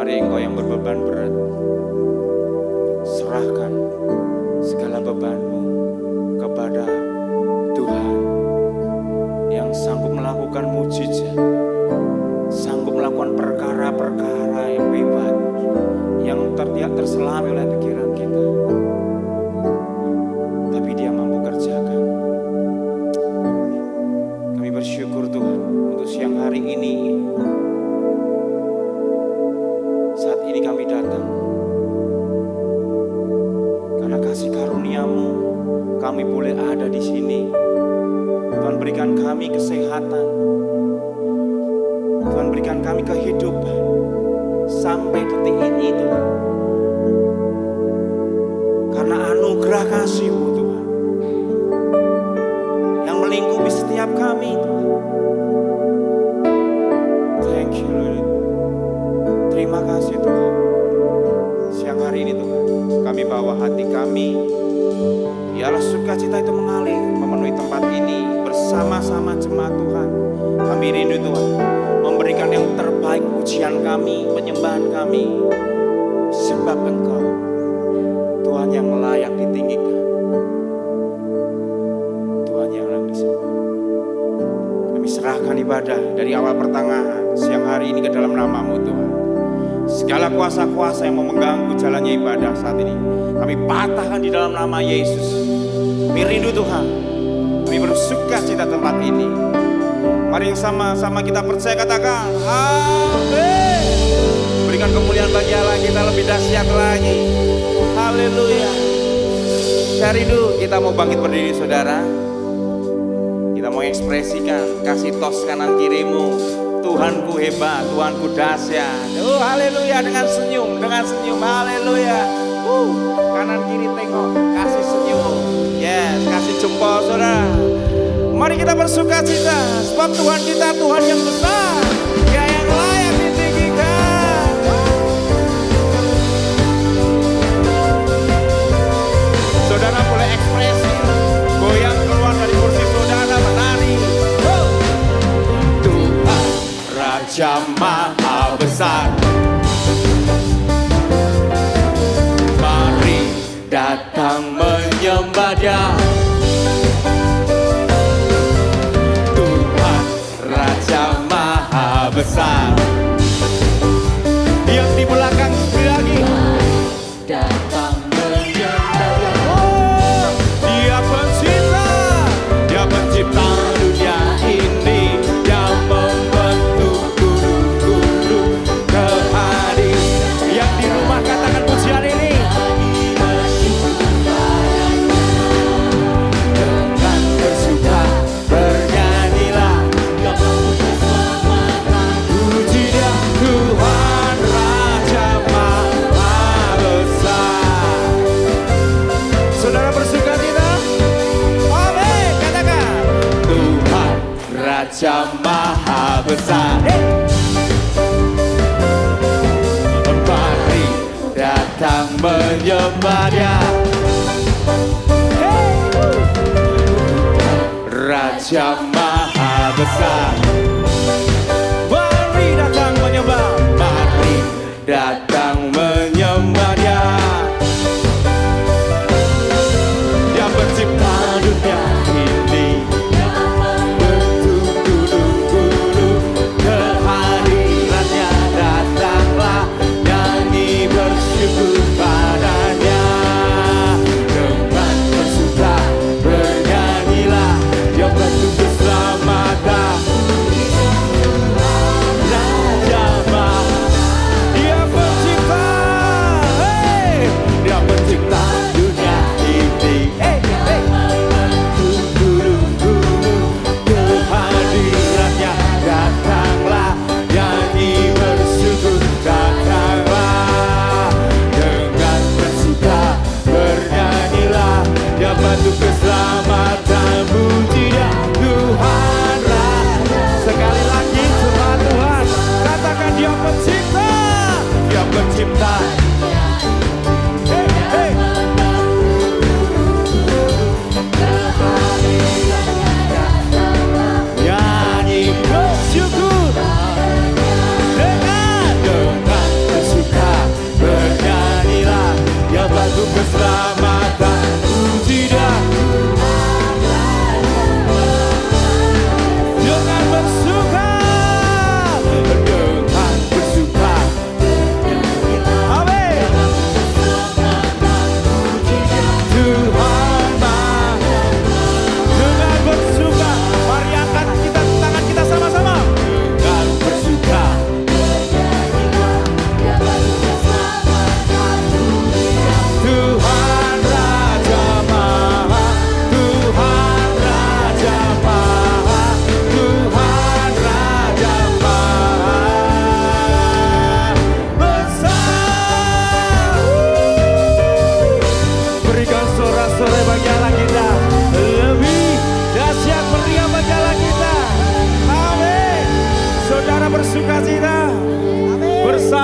Mari engkau yang berbeban berat, serahkan segala bebanmu kepada Tuhan yang sanggup melakukan mujizat, sanggup melakukan perkara-perkara yang hebat, yang tidak terselami oleh pikiran kita, tapi Dia mampu kerjakan. Kami bersyukur Tuhan untuk siang hari ini. Saat ini kami datang karena kasih karunia-Mu, kami boleh ada di sini. Tuhan, berikan kami kesehatan, Tuhan, berikan kami kehidupan sampai detik ini Tuhan. Karena anugerah kasih-Mu Tuhan yang melingkupi setiap kami Tuhan. Thank you Lord. Terima kasih Tuhan. Siang hari ini Tuhan, kami bawa hati kami, biarlah sukacita itu mengalir memenuhi tempat ini bersama-sama jemaat Tuhan. Kami rindu Tuhan memberikan yang terbaik pujian kami, penyembahan kami, sebab Engkau Tuhan yang layak ditinggikan, Tuhan yang layak disembah. Kami serahkan ibadah dari awal pertengahan siang hari ini ke dalam nama-Mu Tuhan. Segala kuasa-kuasa yang mau mengganggu jalannya ibadah saat ini, kami patahkan di dalam nama Yesus. Kami rindu Tuhan, kami bersuka cita tempat ini. Mari sama-sama kita percaya, katakan amin. Berikan kemuliaan bagi Allah kita lebih dahsyat lagi. Haleluya. Saya rindu kita mau bangkit berdiri saudara. Kita mau ekspresikan, kasih tos kanan kirimu. Tuhanku hebat, Tuhanku dahsyat. Haleluya, dengan senyum, haleluya. Kanan kiri tengok, kasih senyum. Yes, kasih jempol saudara. Mari kita bersuka cita, sebab Tuhan kita Tuhan yang besar, Dia yang layak ditinggikan. Saudara boleh ekspresi, goyang keluar dari kursi saudara, menari. Tuhan Raja Maha Besar, mari datang menyembah Dia. Tuhan Raja Maha Besar, yang di belakang lagi datang menyembah Dia. Oh, Dia pencipta, Dia pencipta dunia ini. Dia membentuk gunung-gunung ke hari. Yang di rumah katakan pujian ini. Dengan bersuka bernyanyilah, puji Dia Tuhan Raja Maha Besar. Saudara bersuka cita? Amin, katakan Tuhan Raja Maha Besar. Mari datang menyembah Dia. Raja Maha Besar, mari datang menyembah, mari datang menyembah Dia. Dia pencipta dunia ini, bentuk gunung-gunung ke hadiratnya. Datanglah nyanyi bersyukur padanya. Dengan bersuka bernyanyilah, Dia bentuk keselamatan. Raja Maha, Dia pencipta, Dia pencipta dunia ini. Gunung-gunung ke hadiratnya. Datanglah nyanyi bersyukur, datanglah dengan bersuka bernyanyilah. Dia bantu keselamatan, puji Dia Tuhan Raja. Sekali lagi jemaat Tuhan, katakan Dia pencipta, Dia pencipta. Nyanyi bersyukur dengan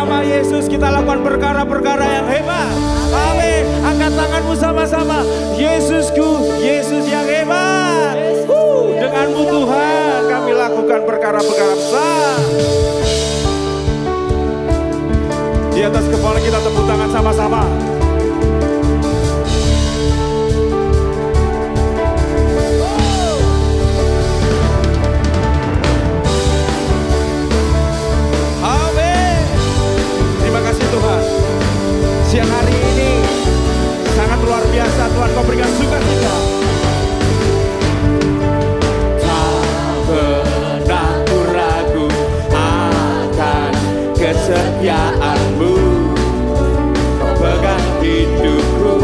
nama Yesus kita lakukan perkara-perkara yang hebat. Amin. Angkat tanganmu sama-sama. Yesusku, Yesus yang hebat. Denganmu Tuhan kami lakukan perkara-perkara besar. Di atas kepala kita tepuk tangan sama-sama. Amin. Terima kasih Tuhan. Siang hari ini sangat luar biasa Tuhan, Kau berikan sukacita. Tak pernah ku ragu akan kesetiaan-Mu. Kau pegang hidupku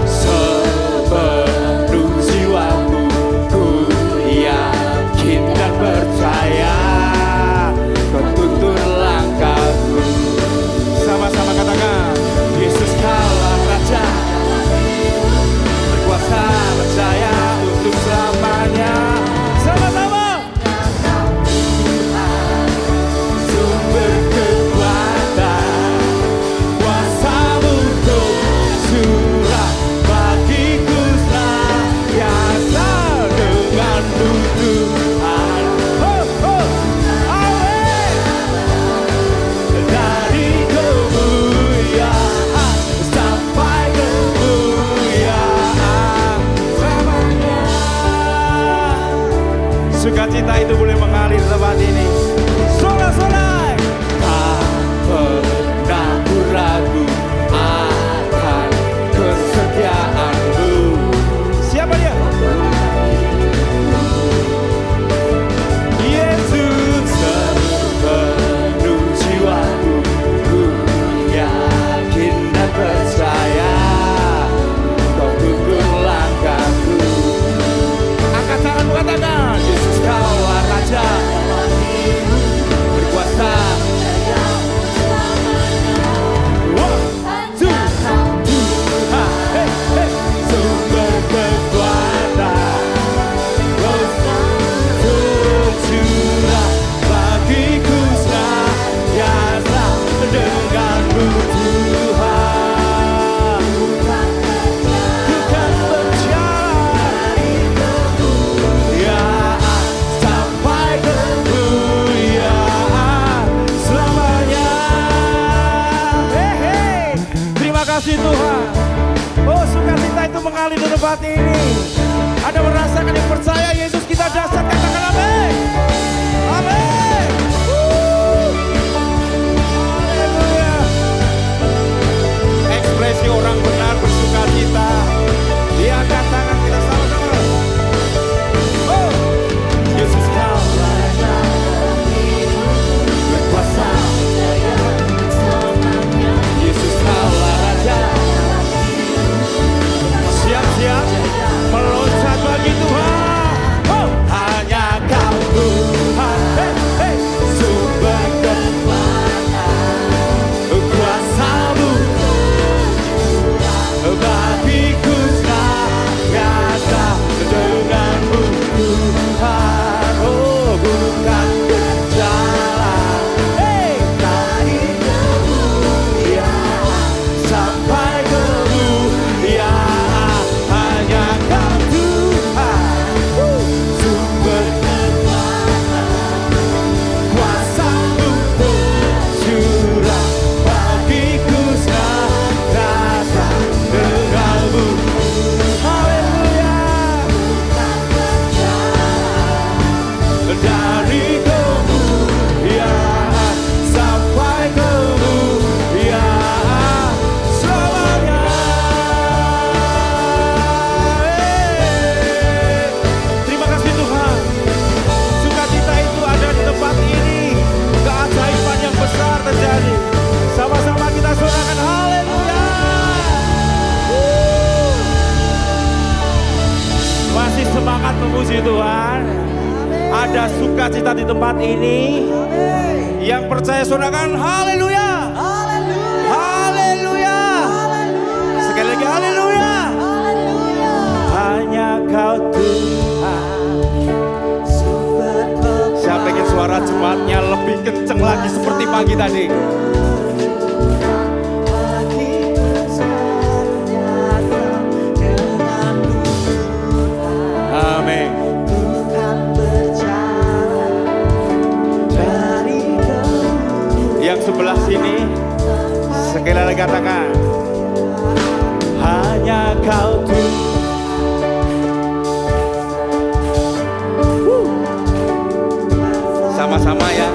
sepenuh jiwaku. Ku yakin dan percaya Kau tuntun langkahku. Sama-sama katakan, Yesus Kaulah Raja, berkuasa percaya untuk selamanya. Sama-sama. Sumber kekuatan, kuasa-Mu untuk surah bagiku senantiasa dengan-Mu Tuhan. Dari kemuliaan sampai kemuliaan selamanya. Sukacita itu boleh mengalir di tempat ini. Sola-solai. Tak pernah ku ragu akan kesetiaan-Mu. Siapa dia? Yesus sepenuh jiwaku. Ku yakin dan percaya Kau tuntun langkahku. Angkat tanganmu katakan, Yesus Kaulah Raja, berkuasa. One, two, hey, hey. Sumber kekuatan, tercurah bagiku senantiasa dengan-Mu Tuhan. Ku kan berjalan kemuliaan sampai kemuliaan selamanya. Hey. Terima kasih Tuhan. Oh, sukacita itu mengalir di tempat ini. Ada merasakan yang percaya Yesus kita dasar, katakan amin. Amin. Haleluya. Ekspresi orang benar bersukacita. Diangkat tangan kita sama-sama. Oh, Yesus Kaulah Raja, berkuasa. Yesus Kaulah Raja. Siap-siap meloncat bagi Tuhan. Oh, hanya Kau Tuhan. Hey, hey. Sumber kekuatan, kuasa-Mu bagiku senantiasa dengan-Mu Tuhan. Oh, bukan berjalan, hey, dari kemuliaan sampai kemuliaan hanya Kau Tuhan. Sumber kekuatan, kuasa-Mu tercurah bagiku senantiasa dengan-Mu. Haleluya. Dari kemuliaan sampai kemuliaan selamanya. Terima kasih Tuhan. Sukacita itu ada di tempat ini. Keajaiban yang besar terjadi. Sama-sama kita sorakan haleluya. Masih semangat memuji Tuhan. Ada sukacita di tempat ini. Yang percaya sorakan haleluya. Haleluya. Sekali lagi haleluya. Hanya Kau Tuhan. Siapa yang suara jemaatnya lebih kenceng lagi seperti pagi tadi. Amin. Yang sebelah sini sekali lagi katakan, hanya Kau Tuhan. Sama-sama ya,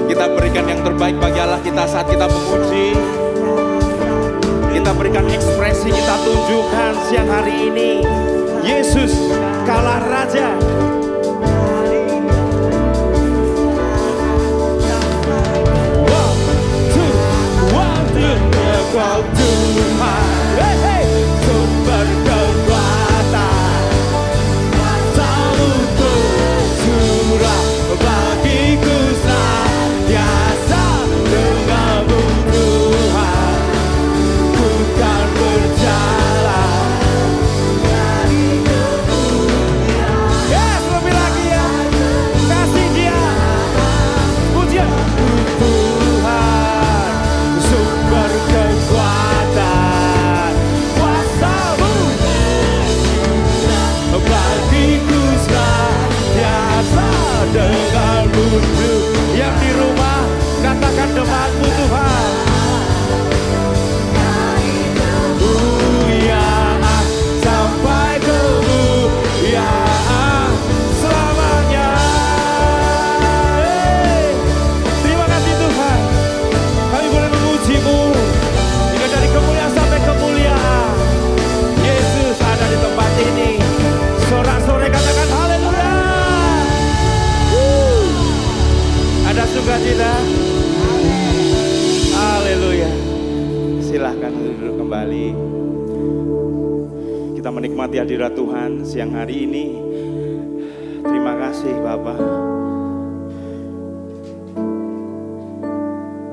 kita berikan yang terbaik bagi Allah kita saat kita memuji. Kita berikan ekspresi, kita tunjukkan siang hari ini Yesus kalah raja. Kau Tuhan, sumber kekuatan, kuasa-Mu tercurah bagiku senantiasa. Dengan-Mu Tuhan, ku kan berjalan dari kemuliaan. Yes, lebih lagi ya, kasih Dia pujian. Tuhan, sumber kekuatan, kuasa-Mu bagiku senantiasa. Dengan-Mu yang di rumah katakan demakmu Tuhan. Kemuliaan sampai kemuliaan selamanya. Terima kasih Tuhan, kami boleh memuji-Mu hingga dari kemuliaan sampai kemuliaan. Yesus ada di tempat ini. Sorak-sorai katakan haleluya. Ada sukacita. Haleluya. Silahkan duduk kembali. Kita menikmati hadirat Tuhan siang hari ini. Terima kasih Bapa.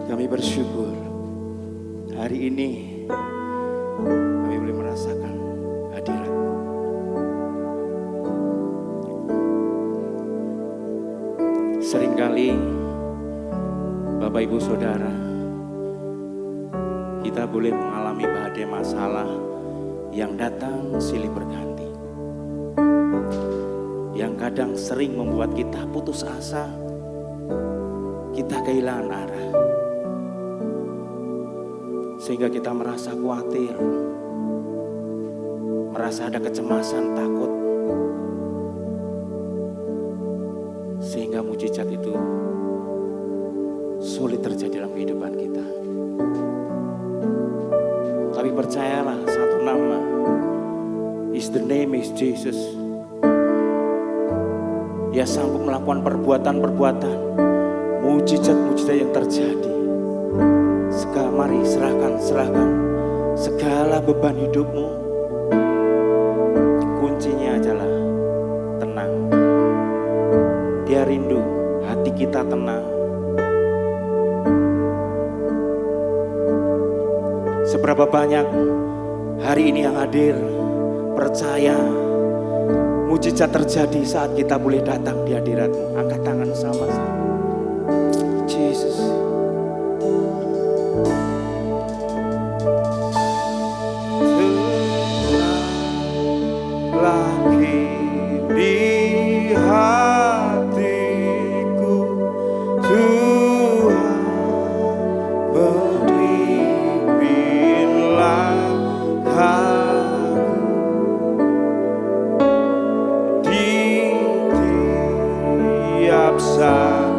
Kami bersyukur hari ini kami boleh merasakan hadirat-Mu. Seringkali Bapak Ibu Saudara, kita boleh mengalami badai masalah yang datang silih berganti, yang kadang sering membuat kita putus asa, kita kehilangan arah, sehingga kita merasa khawatir, merasa ada kecemasan, takut, sehingga mujizat itu sulit terjadi dalam kehidupan kita. Tapi percayalah, satu nama, the name is Jesus. Dia sanggup melakukan perbuatan-perbuatan, mujizat-mujizat yang terjadi. Mari serahkan segala beban hidupmu. Kuncinya adalah tenang. Dia rindu hati kita tenang. Seberapa banyak hari ini yang hadir percaya mujizat terjadi saat kita boleh datang di hadirat-Mu. Angkat tangan sama-sama. Jesus. Lagi di hatiku Tuhan, pimpinlah aku di tiap saat.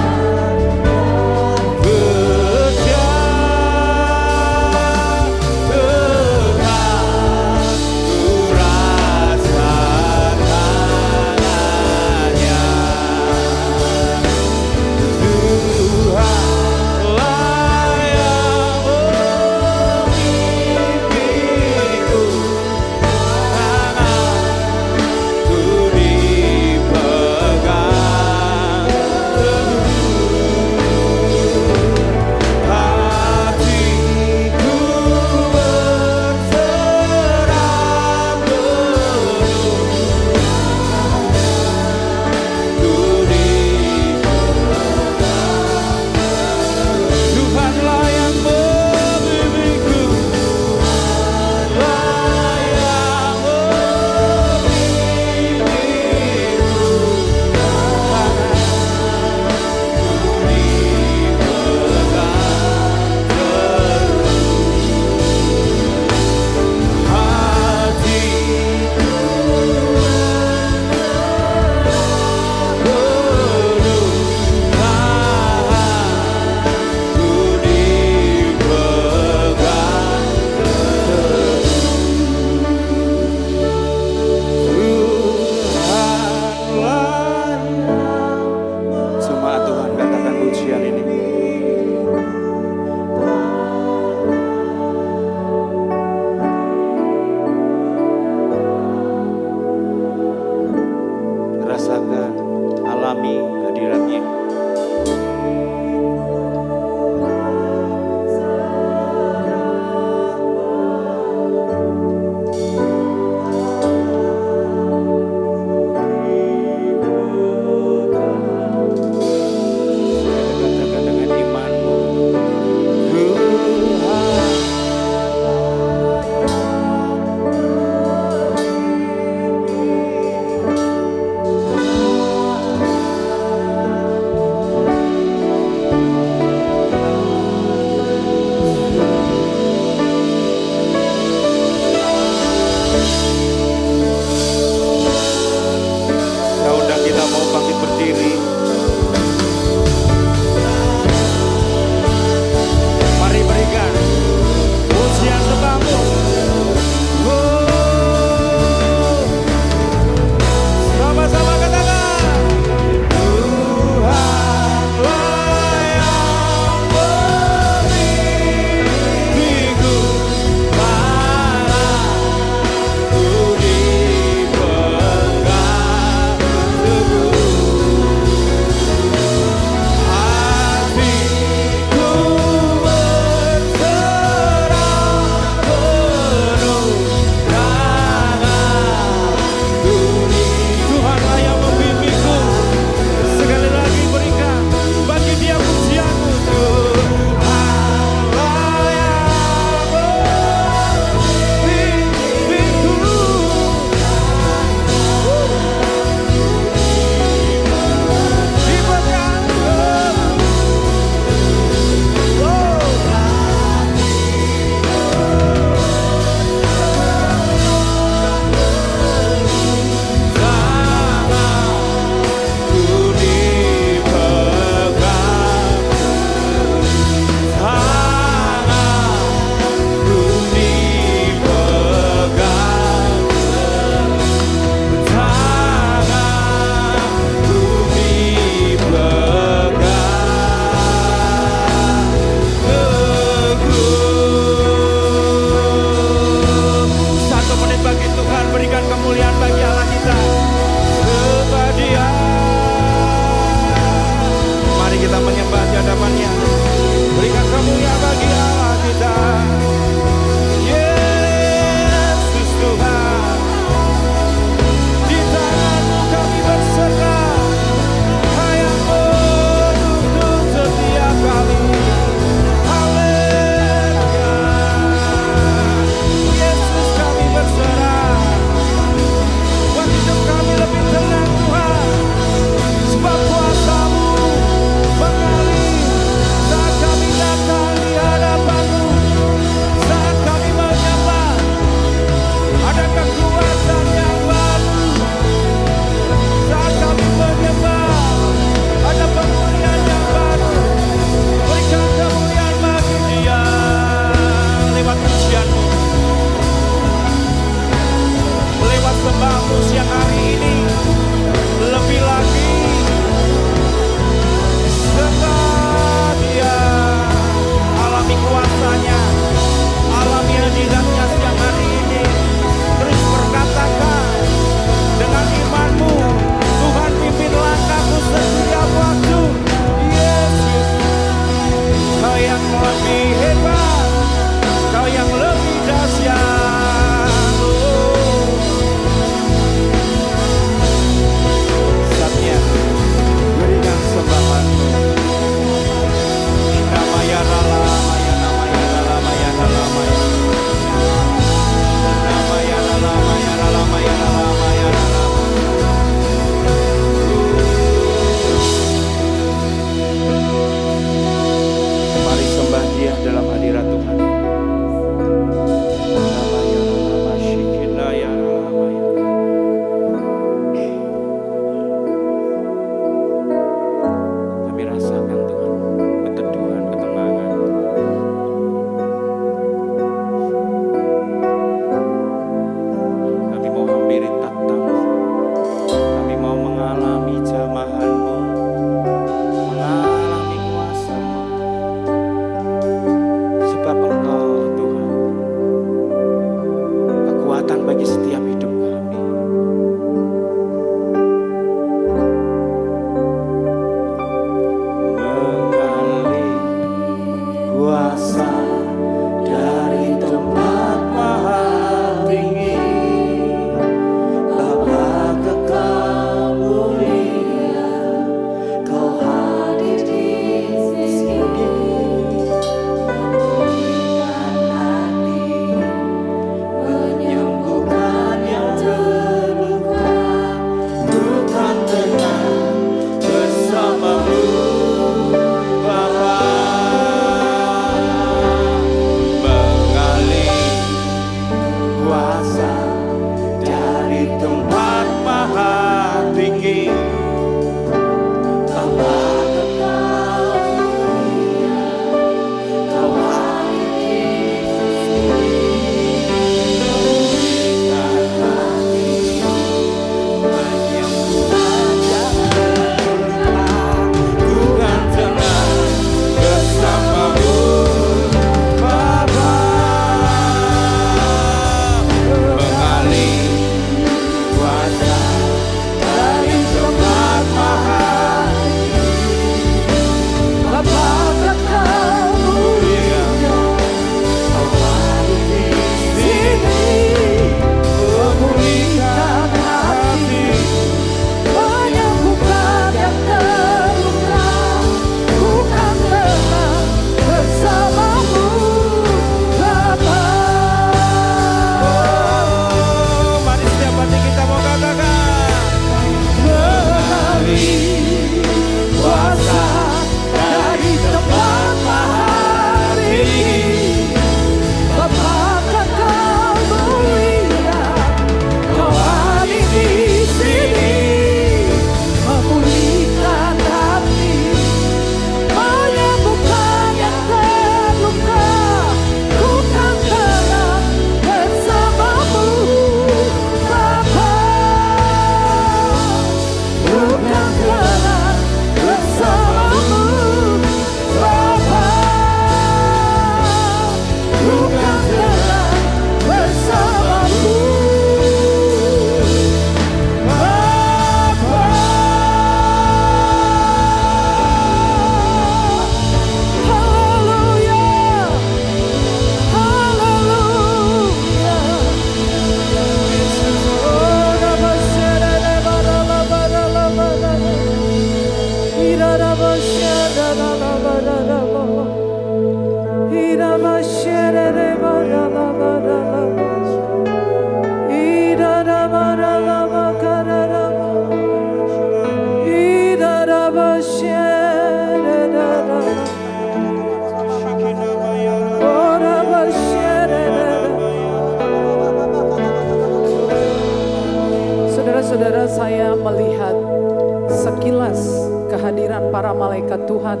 para malaikat Tuhan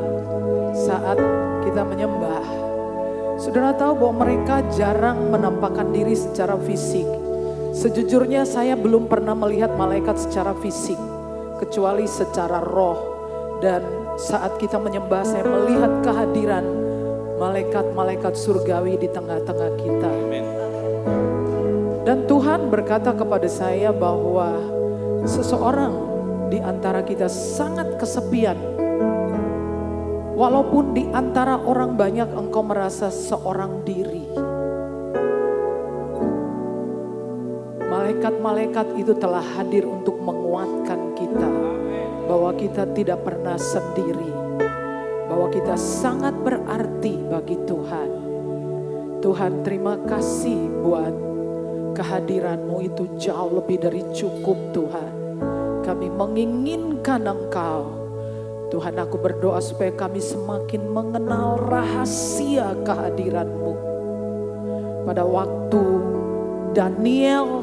saat kita menyembah. Saudara tahu bahwa mereka jarang menampakkan diri secara fisik. Sejujurnya saya belum pernah melihat malaikat secara fisik, kecuali secara roh. Dan saat kita menyembah, saya melihat kehadiran malaikat-malaikat surgawi di tengah-tengah kita. Dan Tuhan berkata kepada saya bahwa seseorang di antara kita sangat kesepian. Walaupun di antara orang banyak engkau merasa seorang diri. Malaikat-malaikat itu telah hadir untuk menguatkan kita. Bahwa kita tidak pernah sendiri. Bahwa kita sangat berarti bagi Tuhan. Tuhan, terima kasih buat kehadiran-Mu itu jauh lebih dari cukup Tuhan. Kami menginginkan Engkau. Tuhan, aku berdoa supaya kami semakin mengenal rahasia kehadiran-Mu. Pada waktu Daniel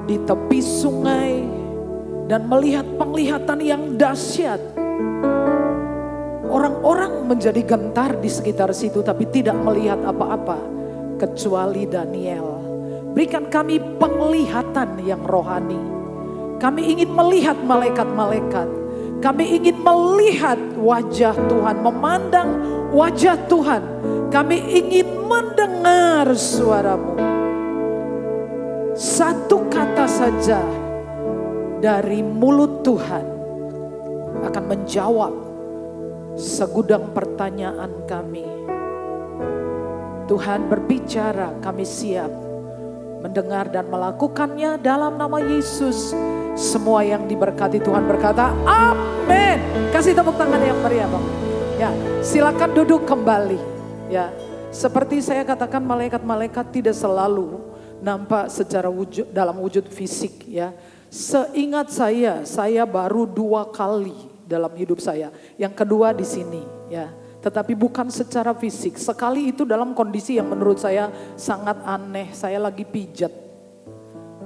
di tepi sungai dan melihat penglihatan yang dahsyat. Orang-orang menjadi gentar di sekitar situ tapi tidak melihat apa-apa kecuali Daniel. Berikan kami penglihatan yang rohani. Kami ingin melihat malaikat-malaikat. Kami ingin melihat wajah Tuhan, memandang wajah Tuhan. Kami ingin mendengar suara-Mu. Satu kata saja dari mulut Tuhan akan menjawab segudang pertanyaan kami. Tuhan berbicara, kami siap mendengar dan melakukannya dalam nama Yesus. Semua yang diberkati Tuhan berkata amin. Kasih tepuk tangan yang meriah Bang. Ya, silakan duduk kembali. Ya, seperti saya katakan, malaikat-malaikat tidak selalu nampak secara wujud, dalam wujud fisik ya. Seingat saya baru 2 kali dalam hidup saya. Yang kedua di sini ya. Tetapi bukan secara fisik. Sekali itu dalam kondisi yang menurut saya sangat aneh. Saya lagi pijat.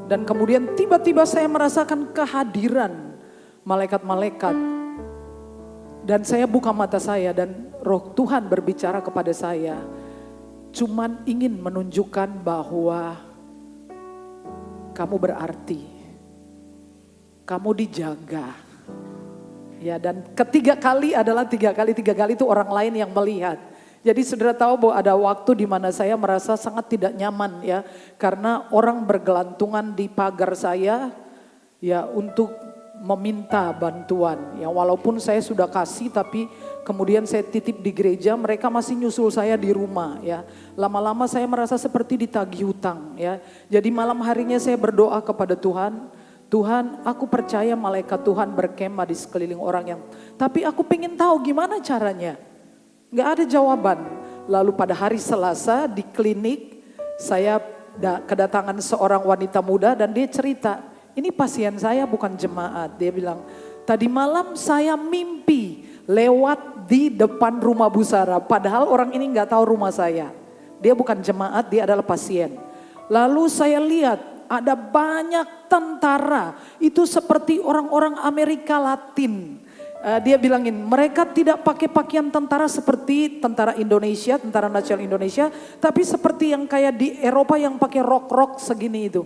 Dan kemudian tiba-tiba saya merasakan kehadiran malaikat-malaikat. Dan saya buka mata saya dan roh Tuhan berbicara kepada saya. Cuman ingin menunjukkan bahwa kamu berarti. Kamu dijaga. Ya, dan ketiga kali adalah tiga kali itu orang lain yang melihat. Jadi saudara tahu bahwa ada waktu di mana saya merasa sangat tidak nyaman ya. Karena orang bergelantungan di pagar saya ya untuk meminta bantuan. Ya walaupun saya sudah kasih tapi kemudian saya titip di gereja, mereka masih nyusul saya di rumah ya. Lama-lama saya merasa seperti ditagih hutang ya. Jadi malam harinya saya berdoa kepada Tuhan. Tuhan, aku percaya malaikat Tuhan berkemah di sekeliling orang yang, tapi aku pengen tahu gimana caranya. Gak ada jawaban. Lalu pada hari Selasa di klinik, saya kedatangan seorang wanita muda dan dia cerita, ini pasien saya bukan jemaat. Dia bilang, tadi malam saya mimpi lewat di depan rumah Bu Sarah. Padahal orang ini gak tahu rumah saya. Dia bukan jemaat, dia adalah pasien. Lalu saya lihat, ada banyak tentara, itu seperti orang-orang Amerika Latin. Dia bilangin, mereka tidak pakai pakaian tentara seperti tentara Indonesia, tentara nasional Indonesia. Tapi seperti yang kayak di Eropa yang pakai rok-rok segini itu.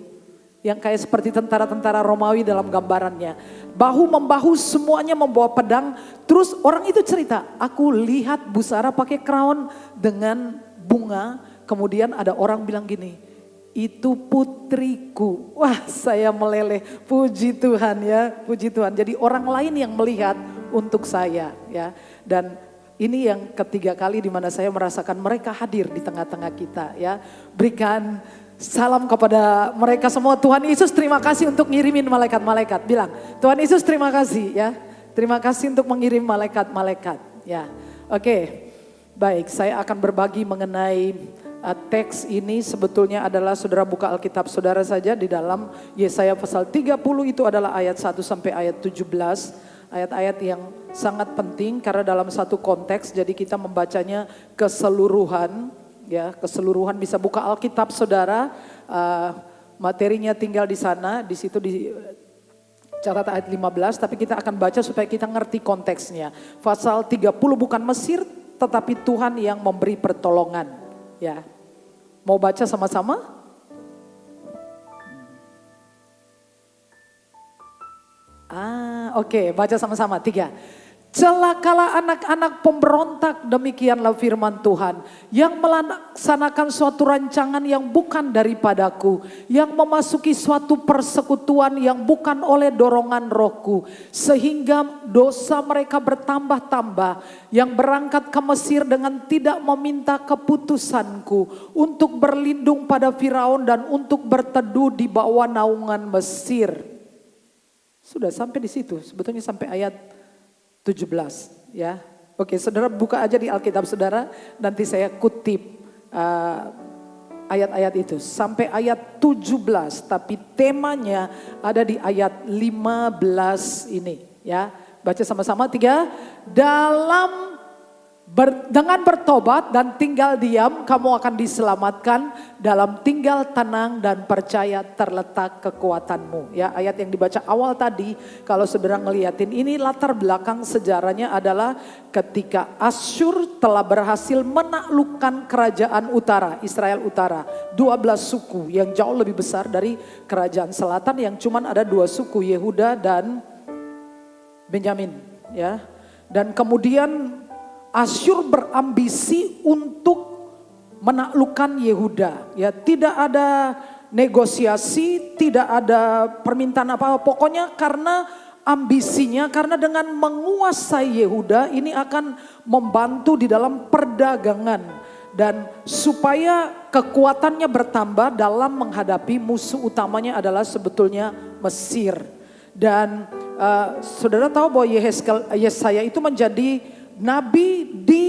Yang kayak seperti tentara-tentara Romawi dalam gambarannya. Bahu-membahu semuanya membawa pedang. Terus orang itu cerita, aku lihat Bu Sarah pakai crown dengan bunga. Kemudian ada orang bilang gini, itu putriku. Wah, saya meleleh. Puji Tuhan ya, puji Tuhan. Jadi orang lain yang melihat untuk saya ya. Dan ini yang ketiga kali di mana saya merasakan mereka hadir di tengah-tengah kita ya. Berikan salam kepada mereka semua. Tuhan Yesus terima kasih untuk ngirimin malaikat-malaikat. Bilang, Tuhan Yesus terima kasih ya. Terima kasih untuk mengirim malaikat-malaikat ya. Oke, baik, saya akan berbagi mengenai teks ini. Sebetulnya adalah saudara buka Alkitab saudara saja di dalam Yesaya pasal 30, itu adalah ayat 1 sampai ayat 17. Ayat-ayat yang sangat penting karena dalam satu konteks, jadi kita membacanya keseluruhan ya, keseluruhan. Bisa buka Alkitab saudara, materinya tinggal di sana, di situ Catat ayat 15, tapi kita akan baca supaya kita ngerti konteksnya. Pasal 30 bukan Mesir, tetapi Tuhan yang memberi pertolongan. Ya, mau baca sama-sama? Oke, baca sama-sama. 3. Celakalah anak-anak pemberontak, demikianlah firman Tuhan, yang melaksanakan suatu rancangan yang bukan daripadaku, yang memasuki suatu persekutuan yang bukan oleh dorongan rohku, sehingga dosa mereka bertambah-tambah, yang berangkat ke Mesir dengan tidak meminta keputusanku, untuk berlindung pada Firaun dan untuk berteduh di bawah naungan Mesir. Sudah sampai di situ, sebetulnya sampai ayat 17 ya. Oke, saudara buka aja di Alkitab saudara, nanti saya kutip ayat-ayat itu sampai ayat 17, tapi temanya ada di ayat 15 ini ya. Baca sama-sama 3. Dengan bertobat dan tinggal diam, kamu akan diselamatkan. Dalam tinggal tenang dan percaya terletak kekuatanmu. Ya, ayat yang dibaca awal tadi, kalau saudara ngeliatin ini latar belakang sejarahnya adalah ketika Asyur telah berhasil menaklukkan kerajaan utara, Israel utara. 12 suku yang jauh lebih besar dari kerajaan selatan yang cuman ada 2 suku, Yehuda dan Benyamin. Ya, dan kemudian Asyur berambisi untuk menaklukkan Yehuda. Ya, tidak ada negosiasi, tidak ada permintaan apa-apa. Pokoknya karena ambisinya, karena dengan menguasai Yehuda ini akan membantu di dalam perdagangan dan supaya kekuatannya bertambah dalam menghadapi musuh utamanya adalah sebetulnya Mesir. Dan saudara tahu bahwa Yesaya itu menjadi nabi di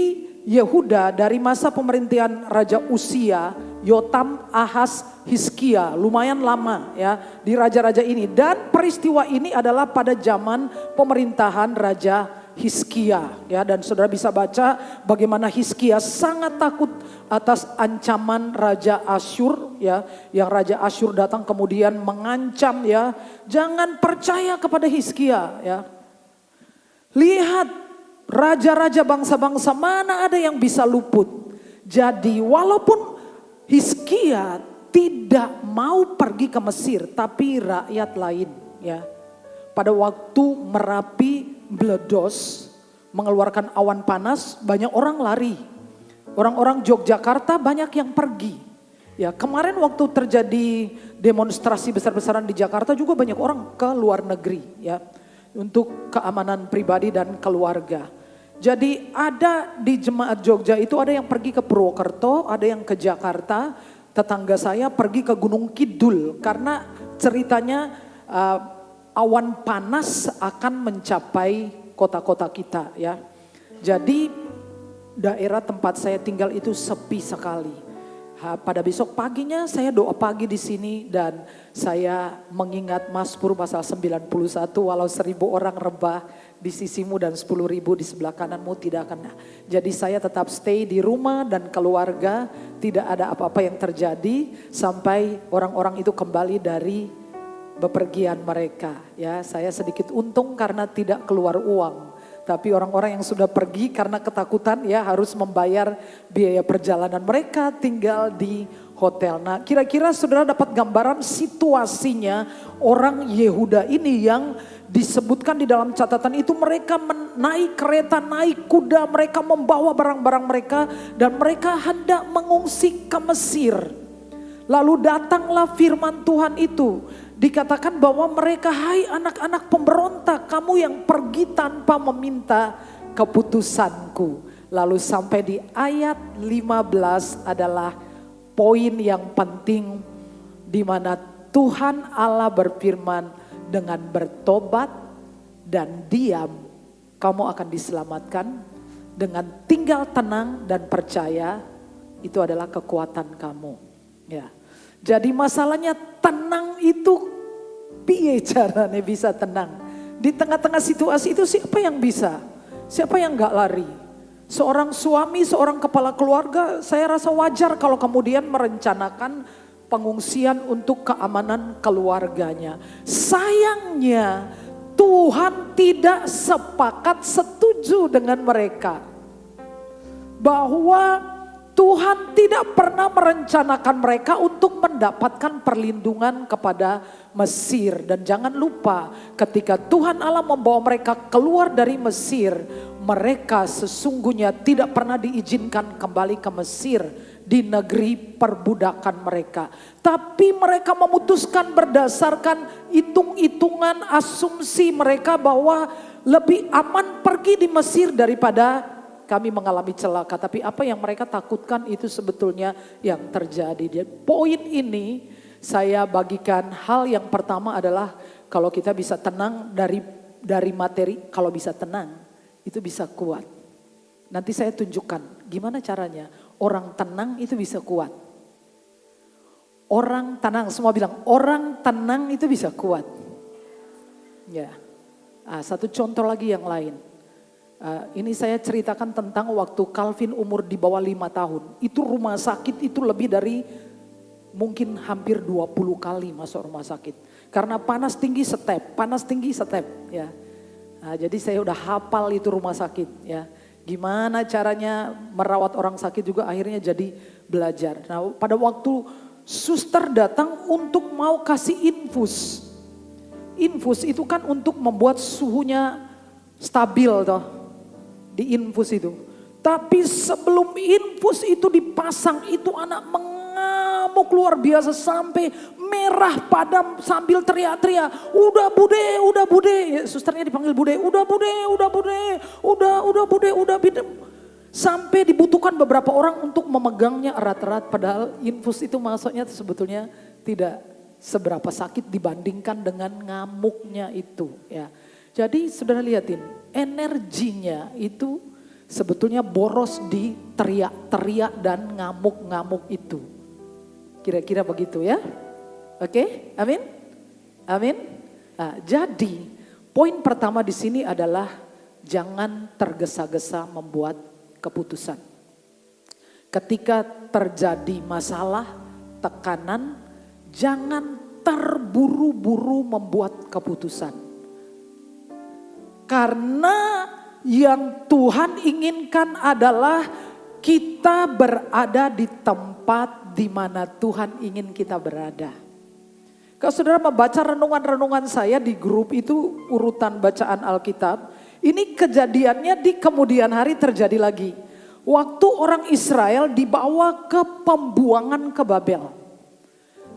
Yehuda dari masa pemerintahan Raja Usia, Yotam, Ahaz, Hizkia. Lumayan lama ya di raja-raja ini. Dan peristiwa ini adalah pada zaman pemerintahan Raja Hizkia. Ya, dan saudara bisa baca bagaimana Hizkia sangat takut atas ancaman Raja Asyur. Ya, yang Raja Asyur datang kemudian mengancam ya. Jangan percaya kepada Hizkia ya. Lihat, raja-raja bangsa-bangsa mana ada yang bisa luput. Jadi walaupun Hizkia tidak mau pergi ke Mesir, tapi rakyat lain ya. Pada waktu Merapi meledos, mengeluarkan awan panas, banyak orang lari. Orang-orang Yogyakarta banyak yang pergi. Ya, kemarin waktu terjadi demonstrasi besar-besaran di Jakarta juga banyak orang ke luar negeri ya. Untuk keamanan pribadi dan keluarga. Jadi ada di jemaat Jogja itu ada yang pergi ke Purwokerto, ada yang ke Jakarta. Tetangga saya pergi ke Gunung Kidul karena ceritanya awan panas akan mencapai kota-kota kita ya. Jadi daerah tempat saya tinggal itu sepi sekali. Pada besok paginya saya doa pagi di sini dan saya mengingat Mazmur pasal 91, walau 1000 orang rebah di sisimu dan 10.000 di sebelah kananmu tidak akan. Jadi saya tetap stay di rumah dan keluarga, tidak ada apa-apa yang terjadi sampai orang-orang itu kembali dari bepergian mereka. Ya, saya sedikit untung karena tidak keluar uang. Tapi orang-orang yang sudah pergi karena ketakutan ya harus membayar biaya perjalanan mereka tinggal di hotel. Nah, kira-kira saudara dapat gambaran situasinya orang Yehuda ini yang disebutkan di dalam catatan itu mereka naik kereta, naik kuda, mereka membawa barang-barang mereka dan mereka hendak mengungsi ke Mesir. Lalu datanglah firman Tuhan itu. Dikatakan bahwa mereka, hai anak-anak pemberontak, kamu yang pergi tanpa meminta keputusanku. Lalu sampai di ayat 15 adalah poin yang penting di mana Tuhan Allah berfirman, dengan bertobat dan diam kamu akan diselamatkan. Dengan tinggal tenang dan percaya itu adalah kekuatan kamu. Ya. Jadi masalahnya tenang itu piye caranya bisa tenang? Di tengah-tengah situasi itu siapa yang bisa? Siapa yang gak lari? Seorang suami, seorang kepala keluarga, saya rasa wajar kalau kemudian merencanakan pengungsian untuk keamanan keluarganya. Sayangnya Tuhan tidak setuju dengan mereka. Bahwa Tuhan tidak pernah merencanakan mereka untuk mendapatkan perlindungan kepada Mesir. Dan jangan lupa ketika Tuhan Allah membawa mereka keluar dari Mesir, mereka sesungguhnya tidak pernah diizinkan kembali ke Mesir di negeri perbudakan mereka. Tapi mereka memutuskan berdasarkan hitung-hitungan asumsi mereka bahwa lebih aman pergi di Mesir daripada kami mengalami celaka. Tapi apa yang mereka takutkan itu sebetulnya yang terjadi. Jadi poin ini saya bagikan, hal yang pertama adalah kalau kita bisa tenang dari materi, kalau bisa tenang itu bisa kuat. Nanti saya tunjukkan gimana caranya orang tenang itu bisa kuat. Orang tenang, semua bilang orang tenang itu bisa kuat. Ya, satu contoh lagi yang lain. Ini saya ceritakan tentang waktu Calvin umur di bawah 5 tahun. Itu rumah sakit itu lebih dari mungkin hampir 20 kali masuk rumah sakit. Karena panas tinggi step. Ya. Jadi saya udah hafal itu rumah sakit ya. Gimana caranya merawat orang sakit juga akhirnya jadi belajar. Nah pada waktu suster datang untuk mau kasih infus. Infus itu kan untuk membuat suhunya stabil toh. Di infus itu. Tapi sebelum infus itu dipasang itu anak mengamuk luar biasa sampai merah padam sambil teriak-teriak. Udah bude. Ya, susternya dipanggil bude. Udah bude. Sampai dibutuhkan beberapa orang untuk memegangnya erat-erat. Padahal infus itu masuknya sebetulnya tidak seberapa sakit dibandingkan dengan ngamuknya itu ya. Jadi saudara lihatin, energinya itu sebetulnya boros di teriak-teriak dan ngamuk-ngamuk itu. Kira-kira begitu ya. Oke, amin? Amin. Nah, jadi poin pertama di sini adalah jangan tergesa-gesa membuat keputusan. Ketika terjadi masalah, tekanan, jangan terburu-buru membuat keputusan. Karena yang Tuhan inginkan adalah kita berada di tempat di mana Tuhan ingin kita berada. Kalau saudara membaca renungan-renungan saya di grup itu urutan bacaan Alkitab. Ini kejadiannya di kemudian hari terjadi lagi. Waktu orang Israel dibawa ke pembuangan ke Babel.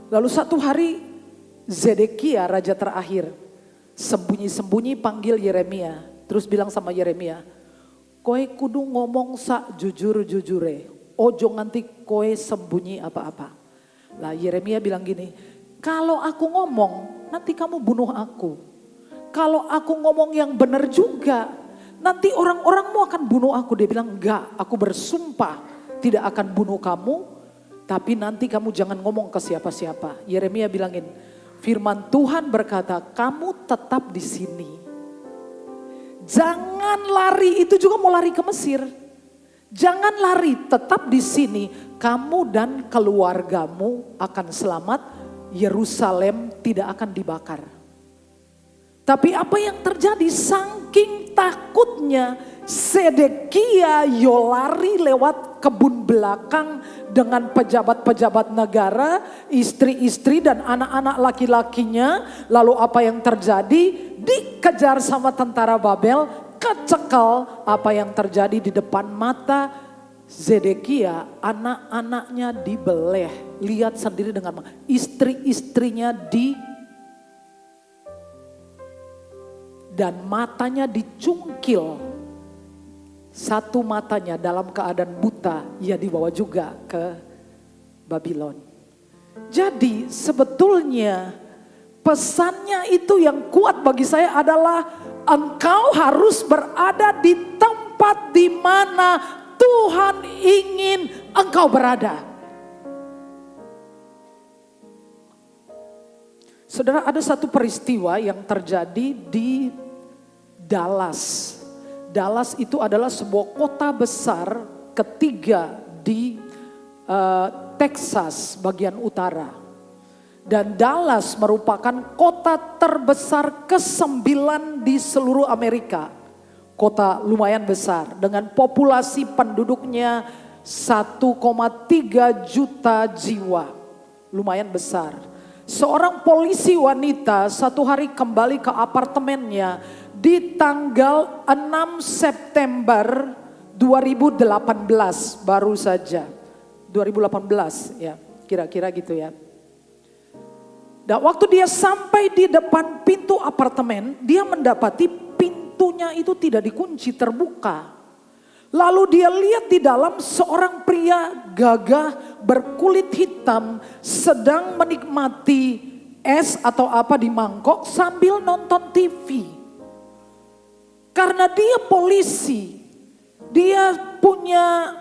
Lalu satu hari Zedekia raja terakhir sembunyi-sembunyi panggil Yeremia. Terus bilang sama Yeremia, koe kudu ngomong sak jujur-jujure. Ojo nganti koe sembunyi apa-apa. Lah Yeremia bilang gini, kalau aku ngomong nanti kamu bunuh aku. Kalau aku ngomong yang benar juga nanti orang-orangmu akan bunuh aku. Dia bilang enggak, aku bersumpah tidak akan bunuh kamu. Tapi nanti kamu jangan ngomong ke siapa-siapa. Yeremia bilangin, firman Tuhan berkata, kamu tetap di sini. Jangan lari, itu juga mau lari ke Mesir. Jangan lari, tetap di sini. Kamu dan keluargamu akan selamat. Yerusalem tidak akan dibakar. Tapi apa yang terjadi? Saking takutnya Zedekia lari lewat kebun belakang dengan pejabat-pejabat negara, istri-istri dan anak-anak laki-lakinya. Lalu apa yang terjadi? Dikejar sama tentara Babel, kecekel. Apa yang terjadi di depan mata Zedekia, anak-anaknya dibeleh. Lihat sendiri dengan istri-istrinya dan matanya dicungkil. Satu matanya dalam keadaan buta, ia dibawa juga ke Babylon. Jadi sebetulnya pesannya itu yang kuat bagi saya adalah engkau harus berada di tempat di mana Tuhan ingin engkau berada. Saudara, ada satu peristiwa yang terjadi di Dallas. Dallas itu adalah sebuah kota besar ketiga di Texas bagian utara. Dan Dallas merupakan kota terbesar ke-9 di seluruh Amerika. Kota lumayan besar dengan populasi penduduknya 1,3 juta jiwa. Lumayan besar. Seorang polisi wanita satu hari kembali ke apartemennya di tanggal 6 September 2018 baru saja. 2018 ya, kira-kira gitu ya. Dan waktu dia sampai di depan pintu apartemen, dia mendapati pintunya itu tidak dikunci, terbuka. Lalu dia lihat di dalam seorang pria gagah berkulit hitam sedang menikmati es atau apa di mangkok sambil nonton TV. Karena dia polisi, dia punya,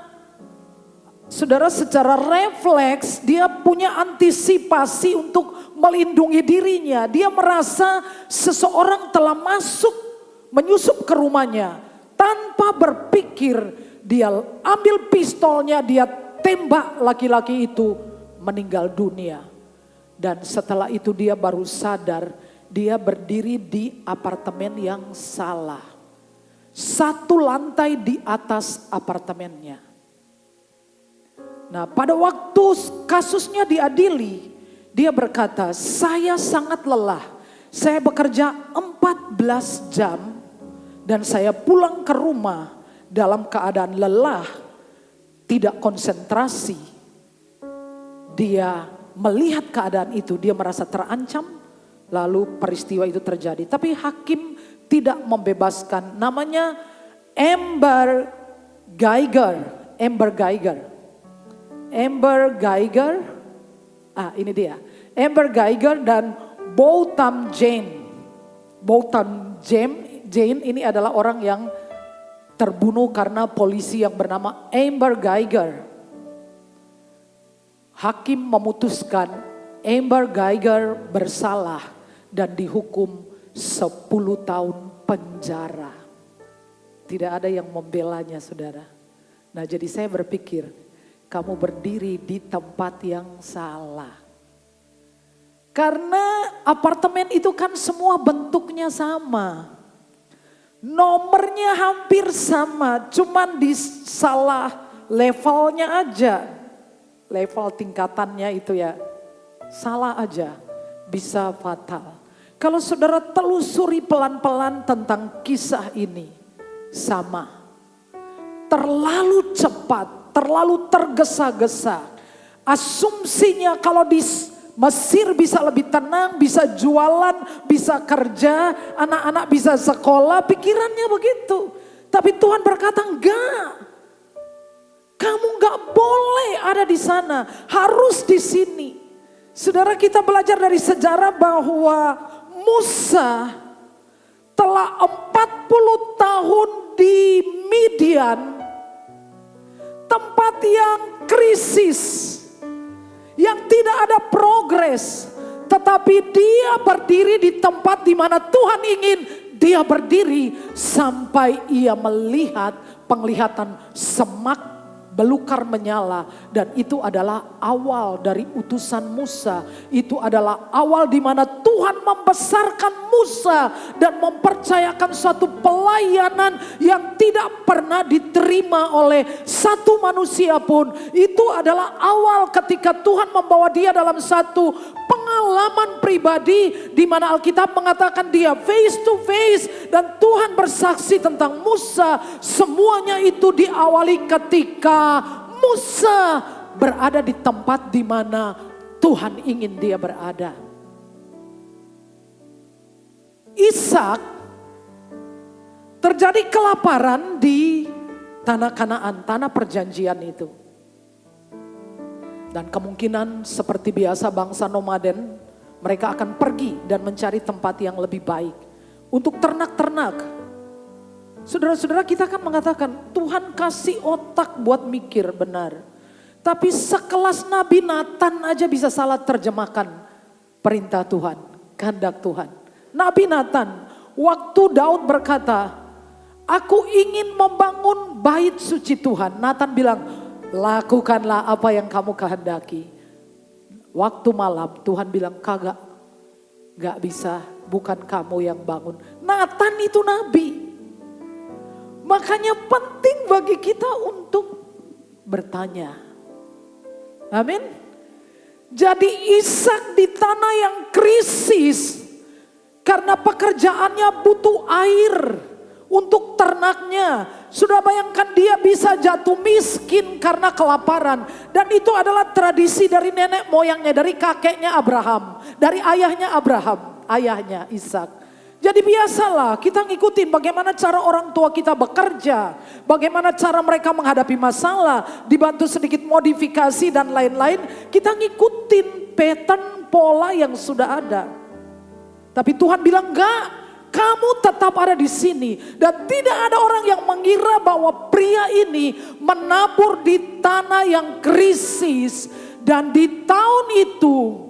saudara, secara refleks dia punya antisipasi untuk melindungi dirinya. Dia merasa seseorang telah menyusup ke rumahnya. Tanpa berpikir dia ambil pistolnya, dia tembak laki-laki itu meninggal dunia. Dan setelah itu dia baru sadar dia berdiri di apartemen yang salah. Satu lantai di atas apartemennya. Nah, pada waktu kasusnya diadili, dia berkata, saya sangat lelah. Saya bekerja 14 jam dan saya pulang ke rumah dalam keadaan lelah, tidak konsentrasi. Dia melihat keadaan itu, dia merasa terancam, lalu peristiwa itu terjadi. Tapi hakim tidak membebaskan, namanya Amber Guyger. Ini dia. Amber Guyger dan Botham Jane ini adalah orang yang terbunuh karena polisi yang bernama Amber Guyger. Hakim memutuskan Amber Guyger bersalah dan dihukum 10 tahun penjara. Tidak ada yang membelanya, saudara. Nah, jadi saya berpikir, kamu berdiri di tempat yang salah. Karena apartemen itu kan semua bentuknya sama. Nomornya hampir sama, cuman di salah levelnya aja. Level tingkatannya itu ya, salah aja, bisa fatal. Kalau saudara telusuri pelan-pelan tentang kisah ini, sama. Terlalu cepat, terlalu tergesa-gesa. Asumsinya kalau di Mesir bisa lebih tenang, bisa jualan, bisa kerja, anak-anak bisa sekolah, pikirannya begitu. Tapi Tuhan berkata enggak. Kamu enggak boleh ada di sana, harus di sini. Saudara, kita belajar dari sejarah bahwa Musa telah 40 tahun di Midian, tempat yang krisis, yang tidak ada progres, tetapi dia berdiri di tempat di mana Tuhan ingin dia berdiri sampai ia melihat penglihatan semak belukar menyala, dan itu adalah awal dari utusan Musa. Itu adalah awal di mana Tuhan membesarkan Musa dan mempercayakan suatu pelayanan yang tidak pernah diterima oleh satu manusia pun. Itu adalah awal ketika Tuhan membawa dia dalam satu pengalaman pribadi di mana Alkitab mengatakan dia face to face dan Tuhan bersaksi tentang Musa. Semuanya itu diawali ketika Musa berada di tempat di mana Tuhan ingin dia berada. Ishak terjadi kelaparan di tanah Kanaan, tanah perjanjian itu. Dan kemungkinan seperti biasa bangsa nomaden, mereka akan pergi dan mencari tempat yang lebih baik untuk ternak-ternak. Saudara-saudara, kita kan mengatakan Tuhan kasih otak buat mikir benar. Tapi sekelas Nabi Nathan aja bisa salah terjemahkan perintah Tuhan, kehendak Tuhan. Nabi Nathan, waktu Daud berkata, aku ingin membangun bait suci Tuhan. Nathan bilang, lakukanlah apa yang kamu kehendaki. Waktu malam Tuhan bilang kagak, gak bisa, bukan kamu yang bangun. Nathan itu nabi. Makanya penting bagi kita untuk bertanya. Amin. Jadi Ishak di tanah yang krisis karena pekerjaannya butuh air untuk ternaknya. Sudah bayangkan dia bisa jatuh miskin karena kelaparan. Dan itu adalah tradisi dari nenek moyangnya, dari kakeknya Abraham, dari ayahnya Abraham, ayahnya Ishak. Jadi biasalah kita ngikutin bagaimana cara orang tua kita bekerja. Bagaimana cara mereka menghadapi masalah. Dibantu sedikit modifikasi dan lain-lain. Kita ngikutin pattern pola yang sudah ada. Tapi Tuhan bilang enggak. Kamu tetap ada di sini. Dan tidak ada orang yang mengira bahwa pria ini menabur di tanah yang krisis. Dan di tahun itu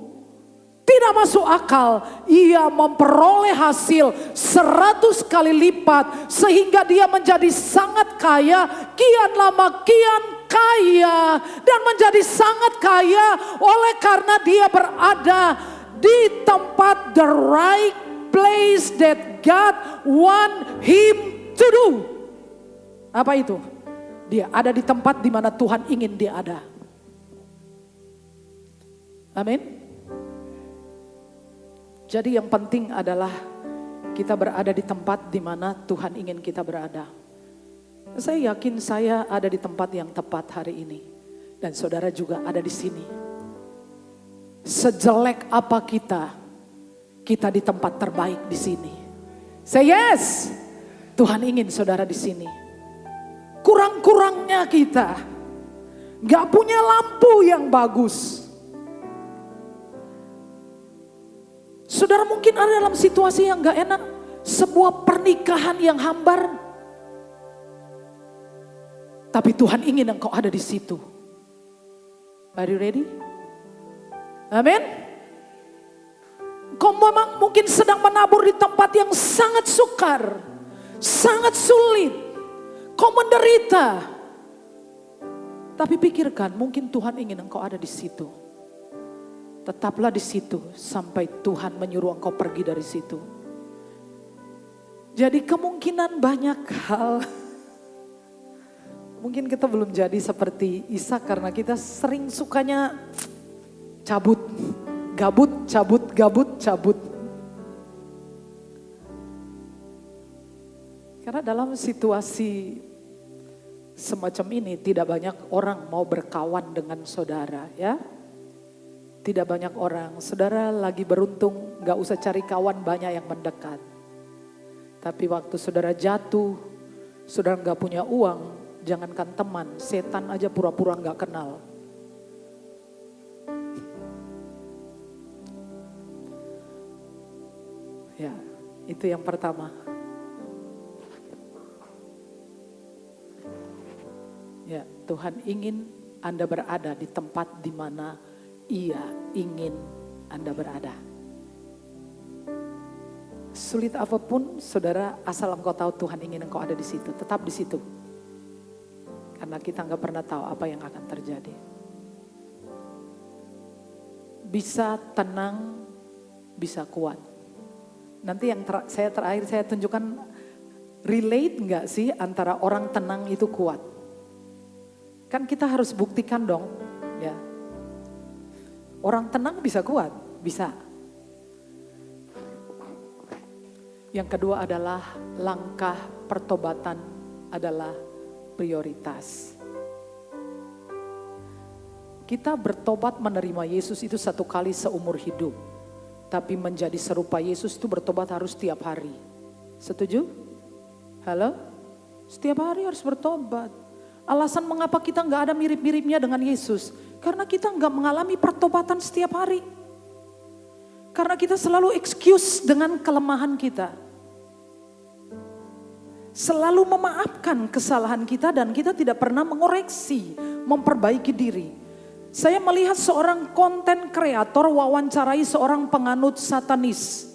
tidak masuk akal, ia memperoleh hasil 100 kali lipat sehingga dia menjadi sangat kaya, kian lama kian kaya dan menjadi sangat kaya oleh karena dia berada di tempat the right place that God want him to do. Apa itu? Dia ada di tempat di mana Tuhan ingin dia ada. Amin. Jadi yang penting adalah kita berada di tempat di mana Tuhan ingin kita berada. Saya yakin saya ada di tempat yang tepat hari ini. Dan saudara juga ada di sini. Sejelek apa kita di tempat terbaik di sini. Say yes. Tuhan ingin saudara di sini. Kurang-kurangnya kita gak punya lampu yang bagus. Saudara mungkin ada dalam situasi yang gak enak. Sebuah pernikahan yang hambar. Tapi Tuhan ingin engkau ada di situ. Are you ready? Amin. Kau memang mungkin sedang menabur di tempat yang sangat sukar. Sangat sulit. Kau menderita. Tapi pikirkan mungkin Tuhan ingin engkau ada di situ. Tetaplah di situ sampai Tuhan menyuruh engkau pergi dari situ. Jadi kemungkinan banyak hal. Mungkin kita belum jadi seperti Ishak karena kita sering sukanya cabut. Gabut, cabut, gabut, cabut. Karena dalam situasi semacam ini tidak banyak orang mau berkawan dengan saudara ya. Tidak banyak orang, saudara lagi beruntung gak usah cari kawan banyak yang mendekat. Tapi waktu saudara jatuh, saudara gak punya uang, jangankan teman, setan aja pura-pura gak kenal. Ya, itu yang pertama. Ya, Tuhan ingin Anda berada di tempat di mana Ia ingin Anda berada. Sulit apapun, saudara, asal engkau tahu Tuhan ingin engkau ada di situ, tetap di situ. Karena kita nggak pernah tahu apa yang akan terjadi. Bisa tenang, bisa kuat. Nanti yang terakhir saya tunjukkan, relate nggak sih antara orang tenang itu kuat? Kan kita harus buktikan dong, ya. Orang tenang bisa kuat, bisa. Yang kedua adalah langkah pertobatan adalah prioritas. Kita bertobat menerima Yesus itu 1 kali seumur hidup. Tapi menjadi serupa Yesus itu bertobat harus setiap hari. Setuju? Halo? Setiap hari harus bertobat. Alasan mengapa kita nggak ada mirip-miripnya dengan Yesus. Karena kita nggak mengalami pertobatan setiap hari. Karena kita selalu excuse dengan kelemahan kita. Selalu memaafkan kesalahan kita dan kita tidak pernah mengoreksi, memperbaiki diri. Saya melihat seorang konten kreator wawancarai seorang penganut satanis.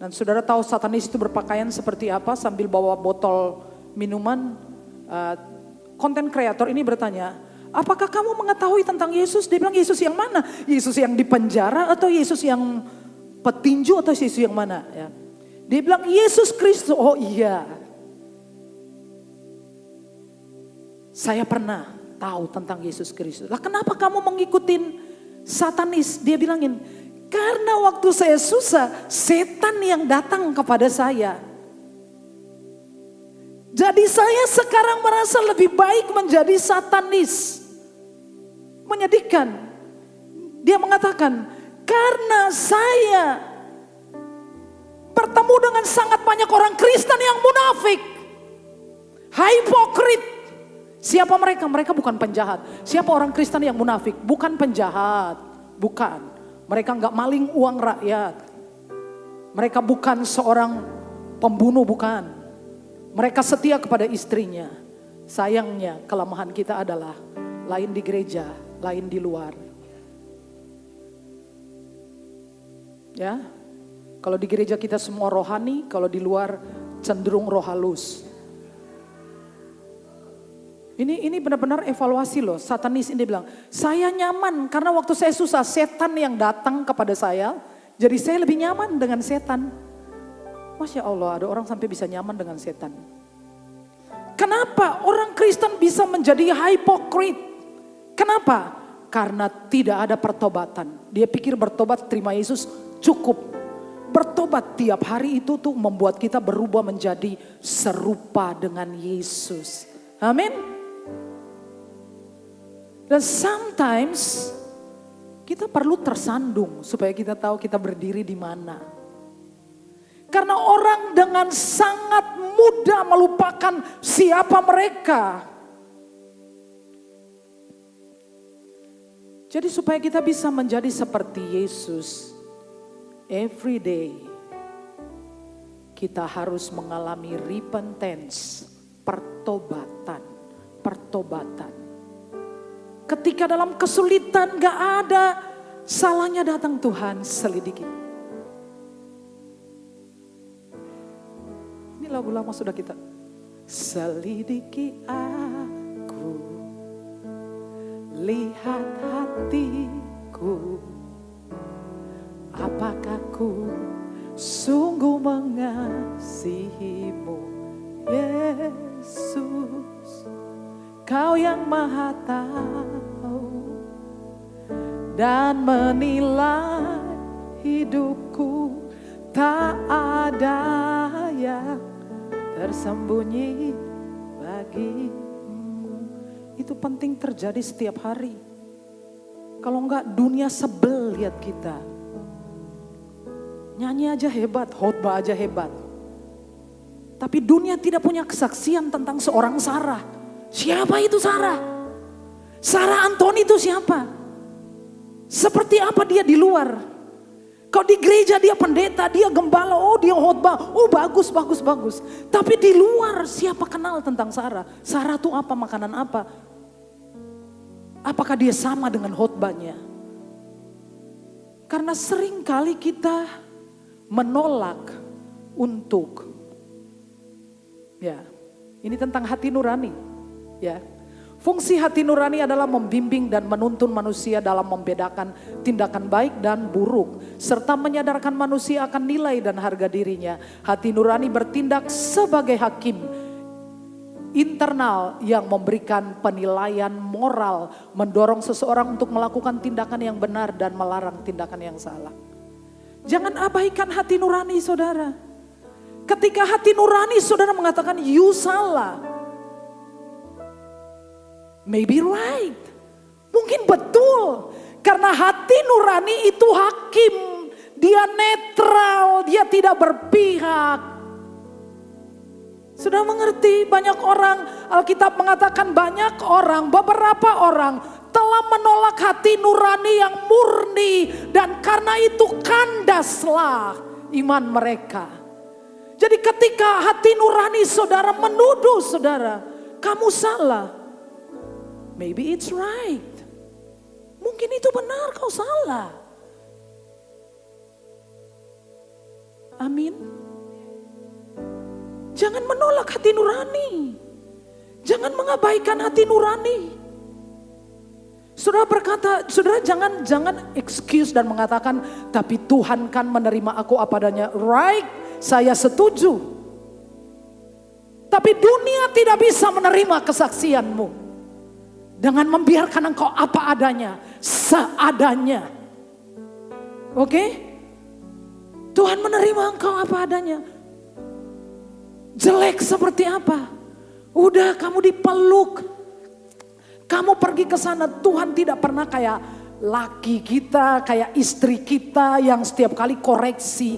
Dan saudara tahu satanis itu berpakaian seperti apa sambil bawa botol minuman. Konten kreator ini bertanya, apakah kamu mengetahui tentang Yesus? Dia bilang, Yesus yang mana? Yesus yang di penjara atau Yesus yang petinju atau Yesus yang mana? Ya. Dia bilang, Yesus Kristus. Oh iya. Saya pernah tahu tentang Yesus Kristus. Lah kenapa kamu mengikutin satanis? Dia bilangin, karena waktu saya susah, setan yang datang kepada saya. Jadi saya sekarang merasa lebih baik menjadi satanis. Menyedihkan. Dia mengatakan, karena saya bertemu dengan sangat banyak orang Kristen yang munafik. Hipokrit. Siapa mereka? Mereka bukan penjahat. Siapa orang Kristen yang munafik? Bukan penjahat. Bukan. Mereka enggak maling uang rakyat. Mereka bukan seorang pembunuh, bukan. Mereka setia kepada istrinya. Sayangnya kelemahan kita adalah lain di gereja, lain di luar. Ya, kalau di gereja kita semua rohani, kalau di luar cenderung roh halus. Ini benar-benar evaluasi loh. Satanis ini bilang, saya nyaman karena waktu saya susah setan yang datang kepada saya, jadi saya lebih nyaman dengan setan. Masya Allah, ada orang sampai bisa nyaman dengan setan. Kenapa orang Kristen bisa menjadi hipokrit? Kenapa? Karena tidak ada pertobatan. Dia pikir bertobat terima Yesus cukup. Bertobat tiap hari itu tuh membuat kita berubah menjadi serupa dengan Yesus. Amin. Dan sometimes kita perlu tersandung supaya kita tahu kita berdiri di mana. Karena orang dengan sangat mudah melupakan siapa mereka. Jadi supaya kita bisa menjadi seperti Yesus, every day kita harus mengalami repentance, pertobatan. Ketika dalam kesulitan gak ada salahnya datang Tuhan selidiki. Ini lagu lama sudah kita. Selidiki aku, lihat hatiku, apakah ku sungguh mengasihimu, Yesus. Kau yang maha tahu dan menilai hidupku, tak ada yang tersembunyi bagimu. Itu penting terjadi setiap hari. Kalau enggak dunia sebel lihat kita. Nyanyi aja hebat, khotbah aja hebat. Tapi dunia tidak punya kesaksian tentang seorang Sarah. Siapa itu Sarah? Sarah Anthony itu siapa? Seperti apa dia di luar? Kalau di gereja dia pendeta, dia gembala, oh dia khotbah, oh bagus. Tapi di luar siapa kenal tentang Sarah? Sarah itu apa, makanan apa? Apakah dia sama dengan khotbahnya? Karena sering kali kita menolak untuk, ya ini tentang hati nurani, ya. Fungsi hati nurani adalah membimbing dan menuntun manusia dalam membedakan tindakan baik dan buruk. Serta menyadarkan manusia akan nilai dan harga dirinya. Hati nurani bertindak sebagai hakim internal yang memberikan penilaian moral. Mendorong seseorang untuk melakukan tindakan yang benar dan melarang tindakan yang salah. Jangan abaikan hati nurani saudara. Ketika hati nurani saudara mengatakan you salah. Maybe right. Mungkin betul. Karena hati nurani itu hakim. Dia netral. Dia tidak berpihak. Sudah mengerti? Banyak orang, Alkitab mengatakan banyak orang, beberapa orang telah menolak hati nurani yang murni. Dan karena itu kandaslah iman mereka. Jadi ketika hati nurani saudara menuduh saudara, kamu salah. Maybe it's right. Mungkin itu benar, kau salah. Amin. Jangan menolak hati nurani. Jangan mengabaikan hati nurani. Saudara berkata, saudara jangan excuse dan mengatakan, tapi Tuhan kan menerima aku apa adanya. Right, saya setuju. Tapi dunia tidak bisa menerima kesaksianmu dengan membiarkan engkau apa adanya, seadanya. Oke? Tuhan menerima engkau apa adanya. Jelek seperti apa? Udah kamu dipeluk. Kamu pergi ke sana, Tuhan tidak pernah kayak laki kita, kayak istri kita yang setiap kali koreksi.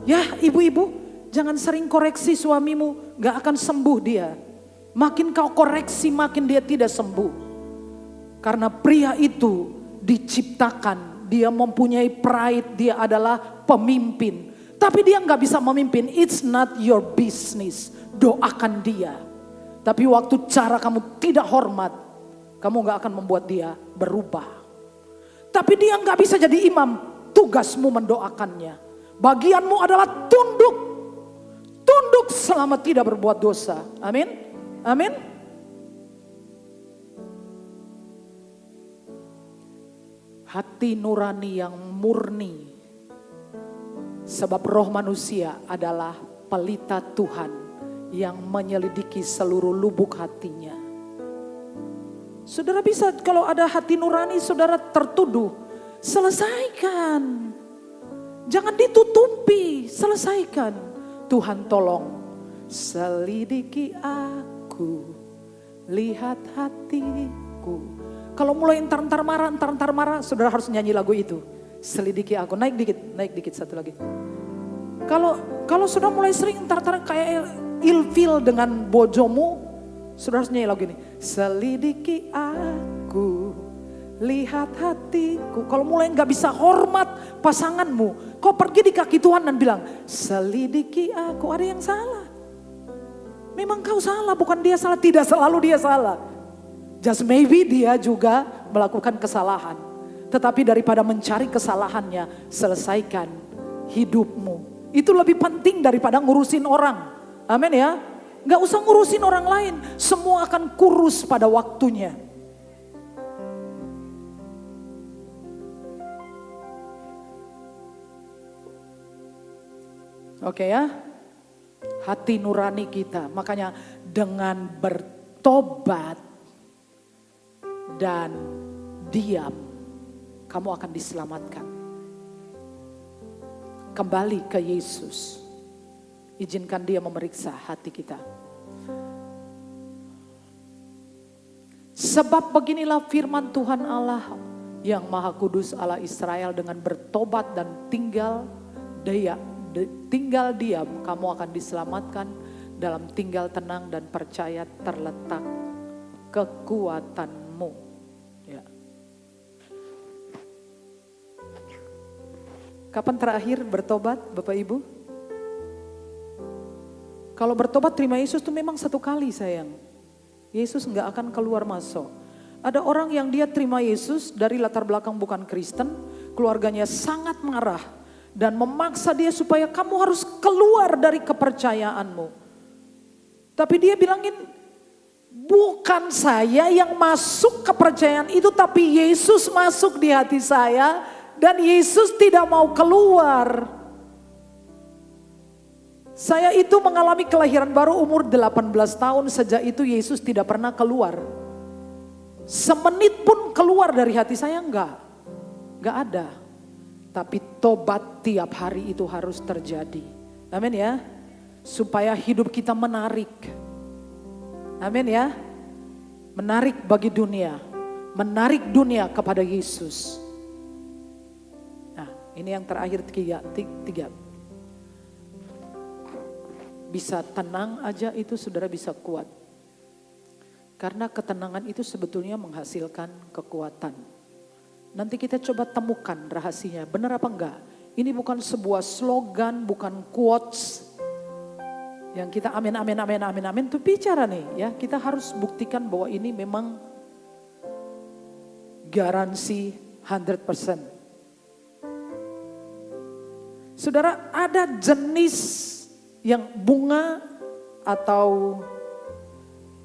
Ya ibu-ibu, jangan sering koreksi suamimu, gak akan sembuh dia. Makin kau koreksi, makin dia tidak sembuh. Karena pria itu diciptakan, dia mempunyai pride, dia adalah pemimpin. Tapi dia gak bisa memimpin, it's not your business. Doakan dia. Tapi waktu cara kamu tidak hormat, kamu gak akan membuat dia berubah. Tapi dia gak bisa jadi imam. Tugasmu mendoakannya. Bagianmu adalah tunduk. Tunduk selama tidak berbuat dosa. Amin. Amin. Hati nurani yang murni. Sebab roh manusia adalah pelita Tuhan yang menyelidiki seluruh lubuk hatinya. Saudara bisa kalau ada hati nurani saudara tertuduh, selesaikan. Jangan ditutupi, selesaikan. Tuhan tolong selidiki aku, lihat hatiku. Kalau mulai entar marah, saudara harus nyanyi lagu itu. Selidiki aku, naik dikit satu lagi. Kalau sudah mulai sering entar kayak ilfil dengan bojomu, saudara harus nyanyi lagu ini. Selidiki aku, lihat hatiku. Kalau mulai gak bisa hormat pasanganmu, kau pergi di kaki Tuhan dan bilang, selidiki aku. Ada yang salah. Memang kau salah, bukan dia salah. Tidak selalu dia salah. Just maybe dia juga melakukan kesalahan. Tetapi daripada mencari kesalahannya, selesaikan hidupmu. Itu lebih penting daripada ngurusin orang. Amin ya. Gak usah ngurusin orang lain. Semua akan kurus pada waktunya. Oke ya. Hati nurani kita. Makanya dengan bertobat dan diam, kamu akan diselamatkan. Kembali ke Yesus. Izinkan dia memeriksa hati kita. Sebab beginilah firman Tuhan Allah yang Maha Kudus Allah Israel, dengan bertobat dan tinggal diam kamu akan diselamatkan. Dalam tinggal tenang dan percaya terletak kekuatanmu. Ya. Kapan terakhir bertobat Bapak Ibu? Kalau bertobat terima Yesus itu memang satu kali sayang. Yesus nggak akan keluar masuk. Ada orang yang dia terima Yesus dari latar belakang bukan Kristen. Keluarganya sangat marah. Dan memaksa dia supaya kamu harus keluar dari kepercayaanmu. Tapi dia bilangin, bukan saya yang masuk kepercayaan itu. Tapi Yesus masuk di hati saya. Dan Yesus tidak mau keluar. Saya itu mengalami kelahiran baru umur 18 tahun. Sejak itu Yesus tidak pernah keluar. Semenit pun keluar dari hati saya enggak ada. Tapi tobat tiap hari itu harus terjadi. Amin ya. Supaya hidup kita menarik. Amin ya. Menarik bagi dunia. Menarik dunia kepada Yesus. Nah ini yang terakhir tiga. Bisa tenang aja itu saudara bisa kuat. Karena ketenangan itu sebetulnya menghasilkan kekuatan. Nanti kita coba temukan rahasianya. Benar apa enggak? Ini bukan sebuah slogan, bukan quotes. Yang kita amin. Itu bicara nih ya. Kita harus buktikan bahwa ini memang garansi 100%. Saudara, ada jenis yang bunga atau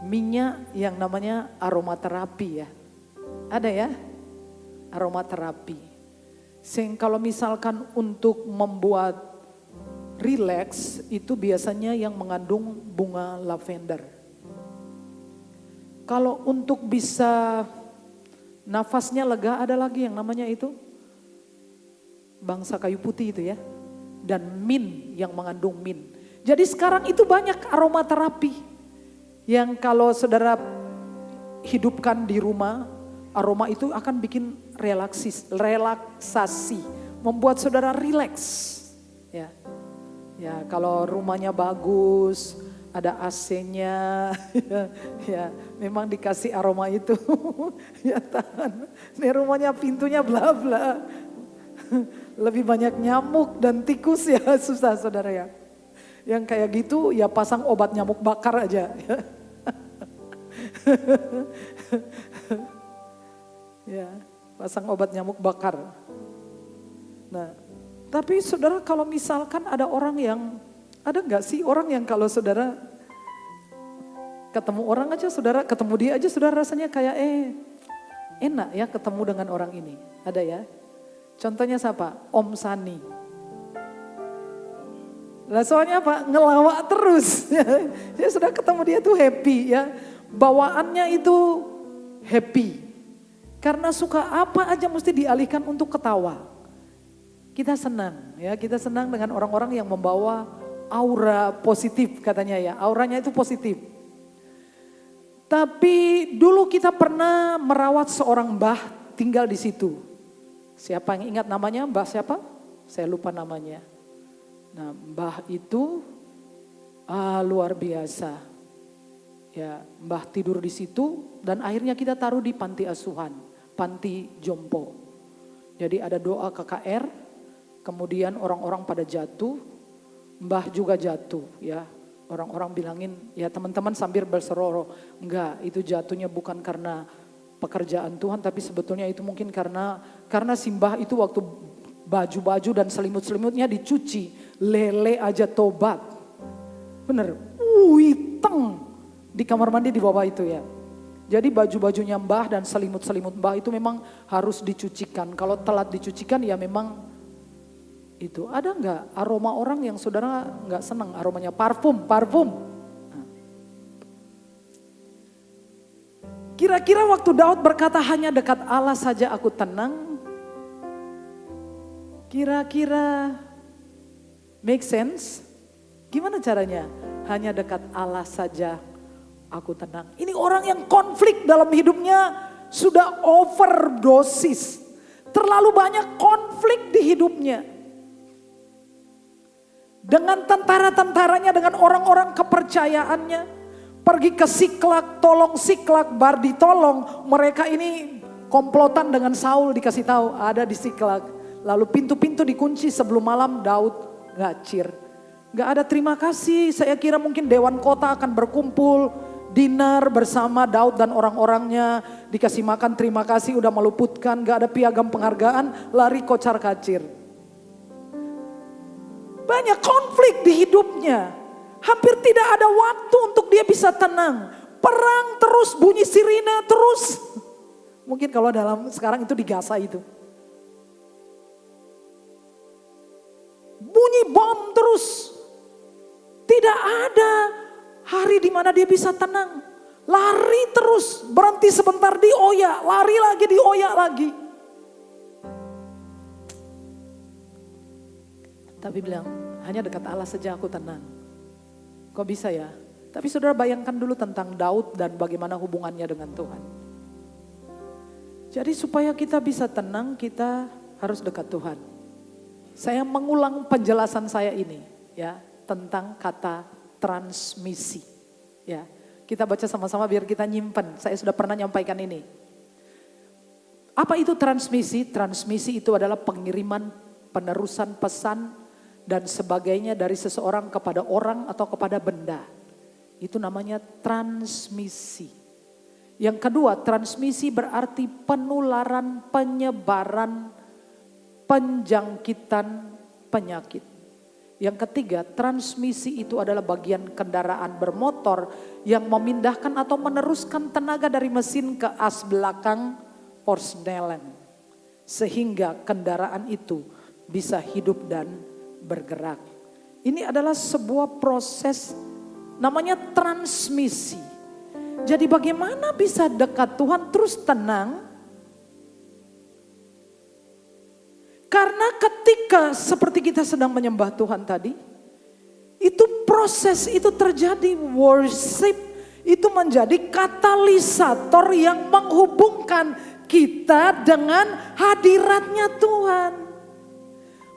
minyak yang namanya aromaterapi ya. Ada ya? aromaterapi. Sehingga kalau misalkan untuk membuat relax itu biasanya yang mengandung bunga lavender. Kalau untuk bisa nafasnya lega ada lagi yang namanya itu bangsa kayu putih itu ya. Dan mint yang mengandung mint. Jadi sekarang itu banyak aromaterapi yang kalau saudara hidupkan di rumah, aroma itu akan bikin relaksasi, membuat saudara rileks. Ya, ya kalau rumahnya bagus, ada AC-nya, ya memang dikasih aroma itu. Ya tahan, ini rumahnya pintunya bla bla, lebih banyak nyamuk dan tikus ya susah saudara ya. Yang kayak gitu ya pasang obat nyamuk bakar aja. Ya, pasang obat nyamuk bakar. Nah, tapi saudara kalau misalkan ada orang yang, ada gak sih orang yang kalau saudara ketemu orang aja, saudara ketemu dia aja, saudara rasanya kayak enak ya ketemu dengan orang ini. Ada ya? Contohnya siapa? Om Sani. Lah soalnya apa? Ngelawak terus. Ya sudah ketemu dia tuh happy ya. Bawaannya itu happy. Karena suka apa aja mesti dialihkan untuk ketawa. Kita senang ya, kita senang dengan orang-orang yang membawa aura positif katanya ya. Auranya itu positif. Tapi dulu kita pernah merawat seorang mbah tinggal di situ. Siapa yang ingat namanya? Mbah siapa? Saya lupa namanya. Nah, mbah itu luar biasa. Ya, mbah tidur di situ dan akhirnya kita taruh di panti asuhan, panti jompo. Jadi ada doa KKR, kemudian orang-orang pada jatuh, mbah juga jatuh ya. Orang-orang bilangin, ya teman-teman sambil berseroro, enggak itu jatuhnya bukan karena pekerjaan Tuhan, tapi sebetulnya itu mungkin karena si mbah itu waktu baju-baju dan selimut-selimutnya dicuci, lele aja tobat. Bener, hitam di kamar mandi di bawah itu ya. Jadi baju-bajunya mbah dan selimut-selimut mbah itu memang harus dicucikan. Kalau telat dicucikan ya memang itu. Ada nggak aroma orang yang saudara nggak senang aromanya? Parfum. Nah. Kira-kira waktu Daud berkata hanya dekat Allah saja aku tenang. Kira-kira make sense? Gimana caranya? Hanya dekat Allah saja aku tenang. Ini orang yang konflik dalam hidupnya sudah overdosis. Terlalu banyak konflik di hidupnya. Dengan tentara-tentaranya, dengan orang-orang kepercayaannya. Pergi ke Siklak, tolong Siklak, Bardi tolong. Mereka ini komplotan dengan Saul dikasih tahu ada di Siklak. Lalu pintu-pintu dikunci sebelum malam Daud ngacir. Gak ada terima kasih, saya kira mungkin Dewan Kota akan berkumpul. Dinner bersama Daud dan orang-orangnya. Dikasih makan terima kasih udah meluputkan. Gak ada piagam penghargaan, lari kocar kacir. Banyak konflik di hidupnya. Hampir tidak ada waktu untuk dia bisa tenang. Perang terus, bunyi sirine terus. Mungkin kalau dalam sekarang itu di Gaza itu. Bunyi bom terus. Tidak ada hari di mana dia bisa tenang. Lari terus, berhenti sebentar dioyak, lari lagi dioyak lagi. Tapi bilang, hanya dekat Allah saja aku tenang. Kok bisa ya? Tapi saudara bayangkan dulu tentang Daud dan bagaimana hubungannya dengan Tuhan. Jadi supaya kita bisa tenang, kita harus dekat Tuhan. Saya mengulang penjelasan saya ini ya tentang kata transmisi. Ya, kita baca sama-sama biar kita nyimpen. Saya sudah pernah nyampaikan ini. Apa itu transmisi? Transmisi itu adalah pengiriman, penerusan pesan dan sebagainya dari seseorang kepada orang atau kepada benda. Itu namanya transmisi. Yang kedua, transmisi berarti penularan, penyebaran, penjangkitan penyakit. Yang ketiga, transmisi itu adalah bagian kendaraan bermotor yang memindahkan atau meneruskan tenaga dari mesin ke as belakang porsnelen. sehingga kendaraan itu bisa hidup dan bergerak. Ini adalah sebuah proses namanya transmisi. Jadi bagaimana bisa dekat Tuhan terus tenang? Karena ketika seperti kita sedang menyembah Tuhan tadi, itu proses itu terjadi, worship itu menjadi katalisator yang menghubungkan kita dengan hadiratnya Tuhan.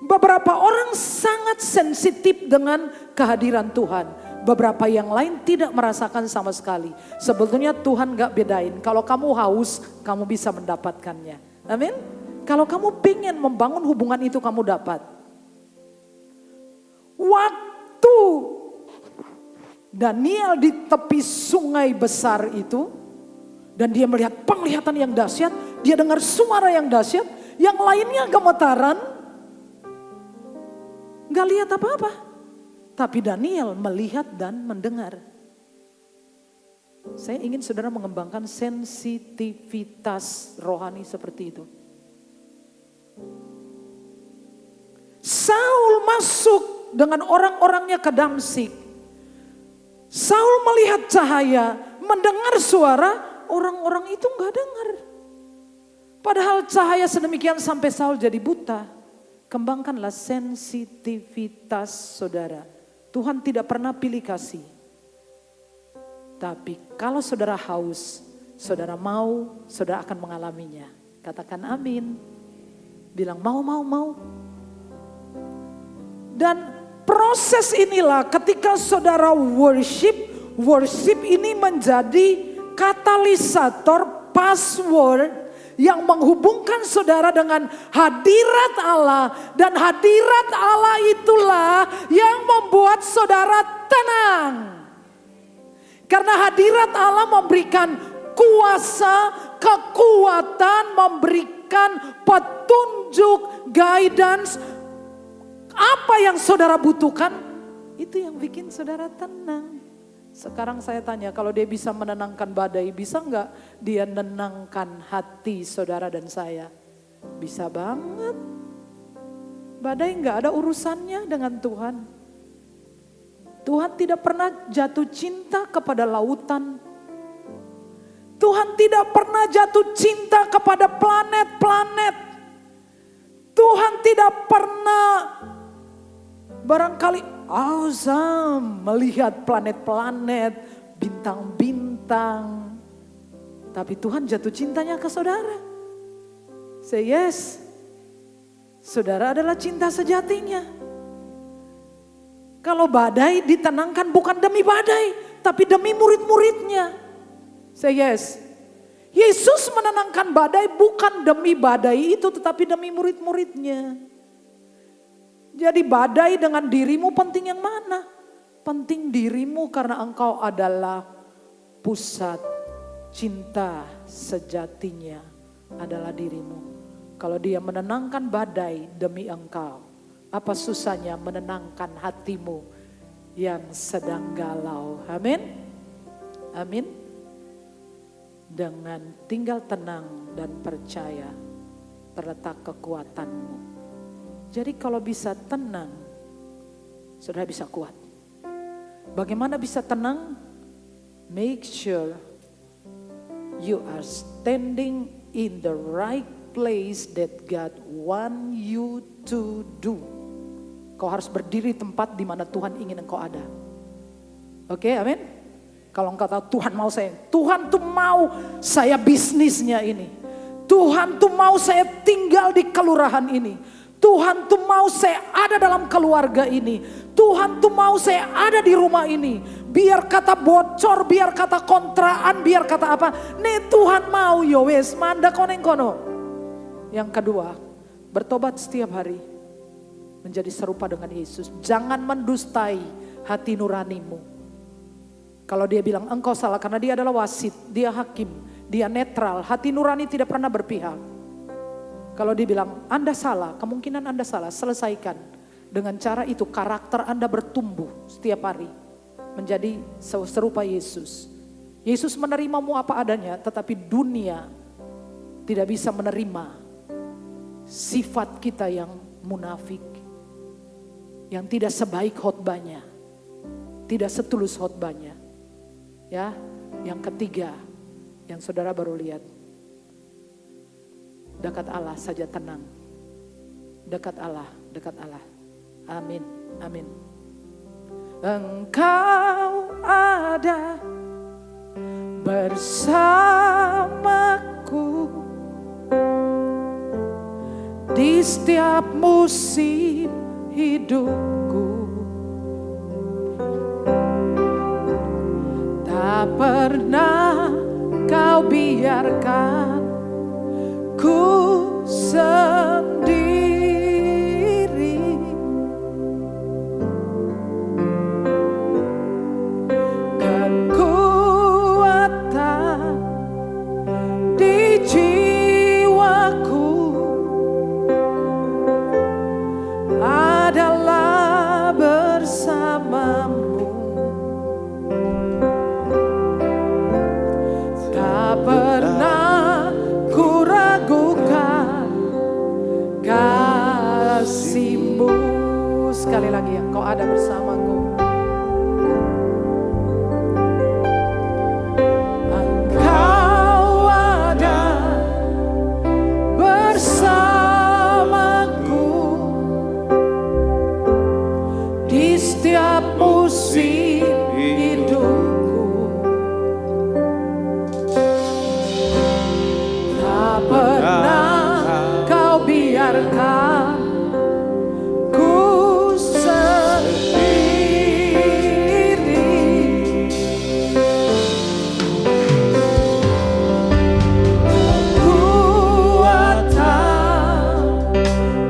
Beberapa orang sangat sensitif dengan kehadiran Tuhan. Beberapa yang lain tidak merasakan sama sekali. Sebetulnya Tuhan gak bedain. Kalau kamu haus, kamu bisa mendapatkannya. Amin. Kalau kamu pengen membangun hubungan itu, kamu dapat. Waktu Daniel di tepi sungai besar itu, dan dia melihat penglihatan yang dahsyat, dia dengar suara yang dahsyat, yang lainnya gemetaran, gak lihat apa-apa. Tapi Daniel melihat dan mendengar. Saya ingin saudara mengembangkan sensitivitas rohani seperti itu. Saul masuk dengan orang-orangnya ke Damsyik. Saul melihat cahaya, mendengar suara, orang-orang itu gak dengar. Padahal cahaya sedemikian sampai Saul jadi buta. Kembangkanlah sensitivitas saudara. Tuhan tidak pernah pilih kasih. Tapi kalau saudara haus, saudara mau, saudara akan mengalaminya. Katakan amin. Bilang mau. Dan proses inilah ketika saudara worship ini menjadi katalisator, password yang menghubungkan saudara dengan hadirat Allah. Dan hadirat Allah itulah yang membuat saudara tenang. Karena hadirat Allah memberikan kuasa, kekuatan, memberikan petunjuk, guidance. Apa yang saudara butuhkan, itu yang bikin saudara tenang. Sekarang saya tanya, kalau dia bisa menenangkan badai, bisa enggak dia menenangkan hati saudara dan saya? Bisa banget. Badai enggak ada urusannya dengan Tuhan. Tuhan tidak pernah jatuh cinta kepada lautan. Tuhan tidak pernah jatuh cinta kepada planet-planet. Tuhan tidak pernah barangkali awesome melihat planet-planet, bintang-bintang. Tapi Tuhan jatuh cintanya ke saudara. Say yes. Saudara adalah cinta sejatinya. Kalau badai ditenangkan bukan demi badai, tapi demi murid-muridnya. Say yes. Yesus menenangkan badai bukan demi badai itu, tetapi demi murid-muridnya. Jadi badai dengan dirimu penting yang mana? Penting dirimu karena engkau adalah pusat cinta sejatinya adalah dirimu. Kalau dia menenangkan badai demi engkau, apa susahnya menenangkan hatimu yang sedang galau. Amin. Amin. Dengan tinggal tenang dan percaya terletak kekuatanmu. Jadi kalau bisa tenang, saudara bisa kuat. Bagaimana bisa tenang? Make sure you are standing in the right place that God want you to do. Kau harus berdiri tempat di mana Tuhan ingin engkau ada. Oke, amin. Kalau engkau tahu Tuhan mau Tuhan tuh mau saya bisnisnya ini. Tuhan tuh mau saya tinggal di kelurahan ini. Tuhan tuh mau saya ada dalam keluarga ini. Tuhan tuh mau saya ada di rumah ini. Biar kata bocor, biar kata kontraan, biar kata apa. Nih Tuhan mau yowes manda koneng kono. Yang kedua, bertobat setiap hari. Menjadi serupa dengan Yesus. Jangan mendustai hati nuranimu. Kalau dia bilang engkau salah karena dia adalah wasit, dia hakim, dia netral. Hati nurani tidak pernah berpihak. Kalau dia bilang Anda salah, kemungkinan Anda salah, selesaikan. Dengan cara itu karakter Anda bertumbuh setiap hari. Menjadi serupa Yesus. Yesus menerimamu apa adanya, tetapi dunia tidak bisa menerima sifat kita yang munafik, yang tidak sebaik khotbahnya, tidak setulus khotbahnya. Ya, yang ketiga, yang saudara baru lihat, dekat Allah saja tenang. Dekat Allah, dekat Allah. Amin, amin. Engkau ada bersamaku di setiap musim hidupku. Tak pernah kau biarkan ku sendiri. Kekuatan di jiwaku adalah bersamamu. Tak pernah ku ragukan kasih-Mu. Sekali lagi, Engkau ada bersamaku. Engkau ada bersamaku di setiap musim hidupku. Tak pernah kau biarkan ku sendiri. Kekuatan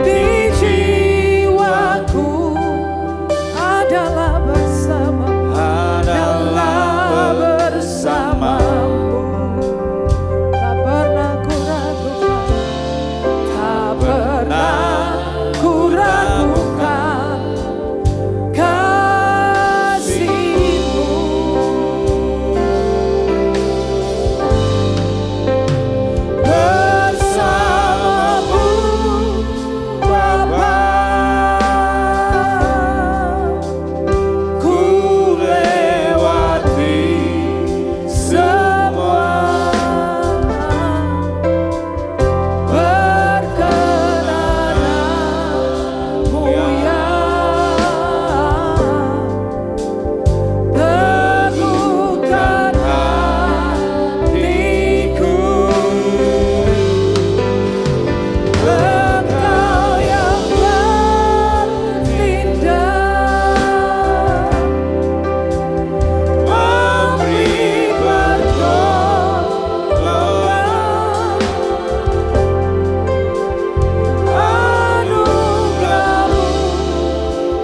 di jiwaku adalah bersamamu. Tak pernah ku ragukan, tak pernah ku ragukan kasih-Mu. Bersamamu Bapa, ku lewati semua. Perkenanan-Mu yang teguhkan hatiku. Engkau yang bertindak, memberi pertolongan. Anugerah-Mu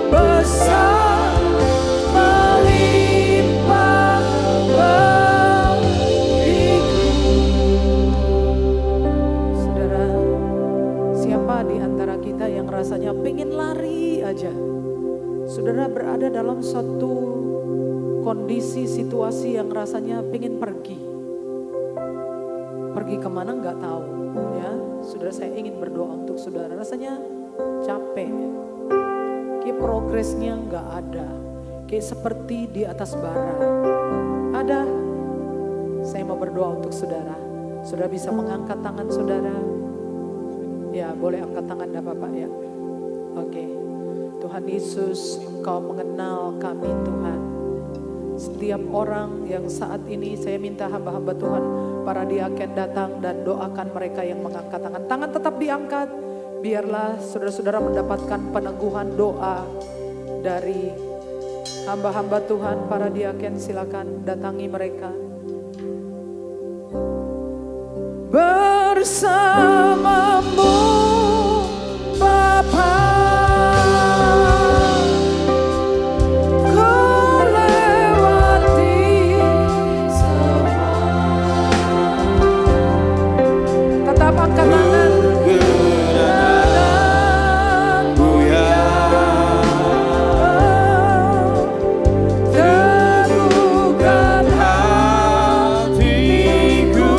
besar melimpah bagiku. Saudara, siapa di antara kita yang rasanya pengen lari aja? Saudara berada dalam suatu kondisi situasi yang rasanya pengen pergi. Pergi kemana nggak tahu, ya. Saudara, saya ingin berdoa untuk saudara. Rasanya capek, kayak progresnya nggak ada, kayak seperti di atas bara. Ada, saya mau berdoa untuk saudara. Saudara bisa mengangkat tangan saudara. Ya, boleh angkat tangan, enggak apa-apa ya. Oke. Tuhan Yesus, Engkau mengenal kami Tuhan. Setiap orang yang saat ini saya minta hamba-hamba Tuhan, para diaken datang dan doakan mereka yang mengangkat tangan. Tangan tetap diangkat, biarlah saudara-saudara mendapatkan peneguhan doa dari hamba-hamba Tuhan. Para diaken silakan datangi mereka. Bersamamu Bapa, ku lewati semua. Tetap angkat tangan. Kenanan-Mu yang teguhkan hatiku.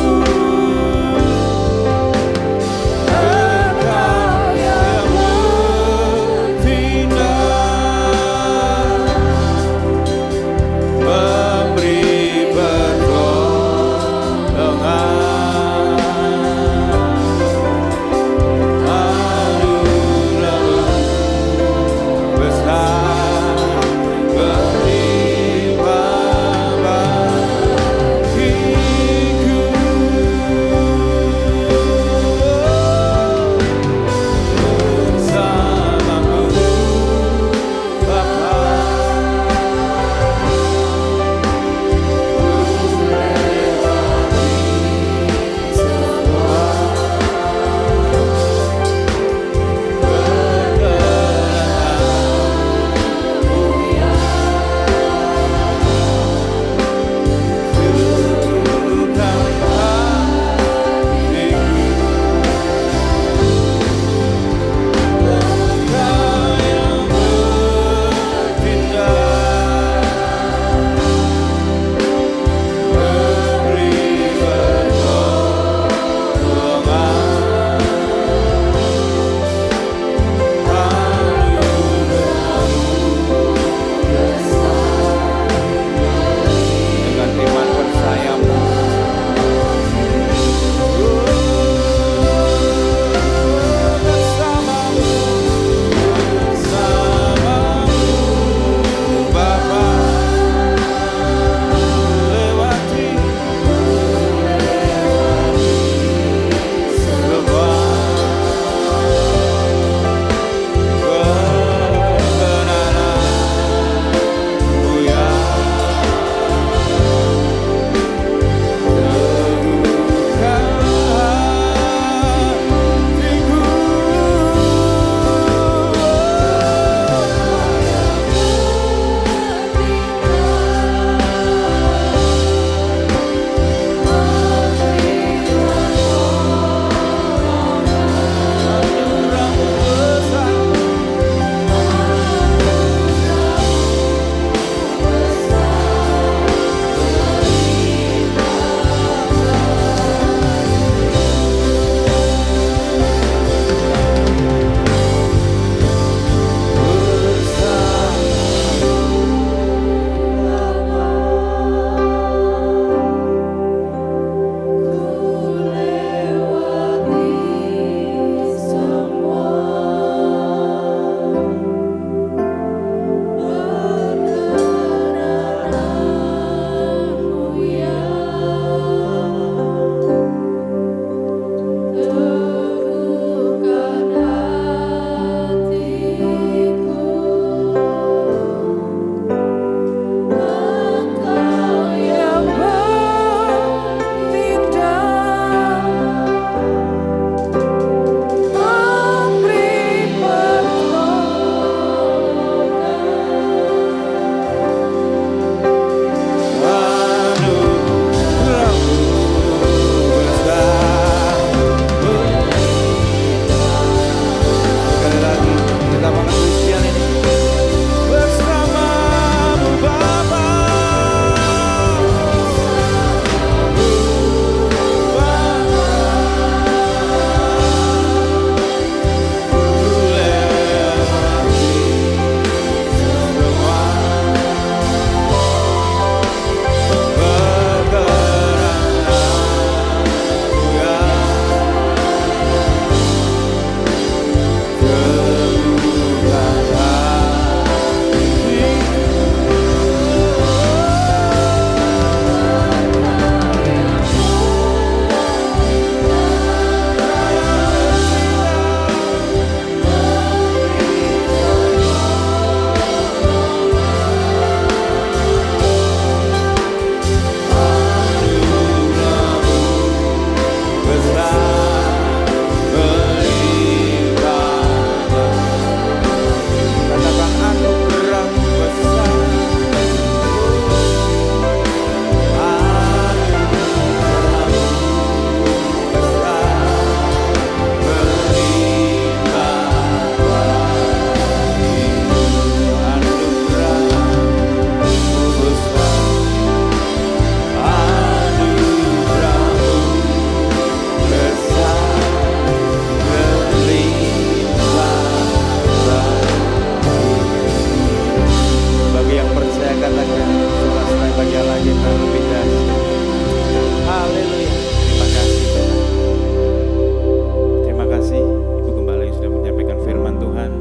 firman Tuhan.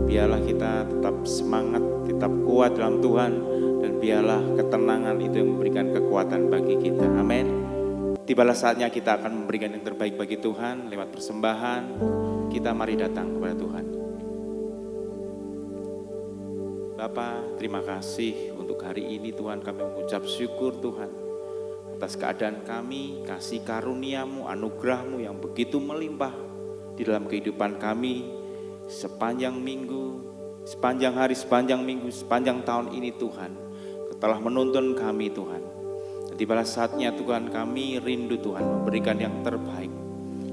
Biarlah kita tetap semangat, tetap kuat dalam Tuhan, dan biarlah ketenangan itu yang memberikan kekuatan bagi kita. Amin. Tibalah saatnya kita akan memberikan yang terbaik bagi Tuhan lewat persembahan. Kita mari datang kepada Tuhan. Bapa, terima kasih untuk hari ini Tuhan, kami mengucap syukur Tuhan atas keadaan kami, kasih karunia-Mu, anugerah-Mu yang begitu melimpah di dalam kehidupan kami sepanjang minggu, sepanjang hari, sepanjang minggu, sepanjang tahun ini Tuhan. Kau telah menuntun kami Tuhan. Dan tibalah saatnya Tuhan, kami rindu Tuhan memberikan yang terbaik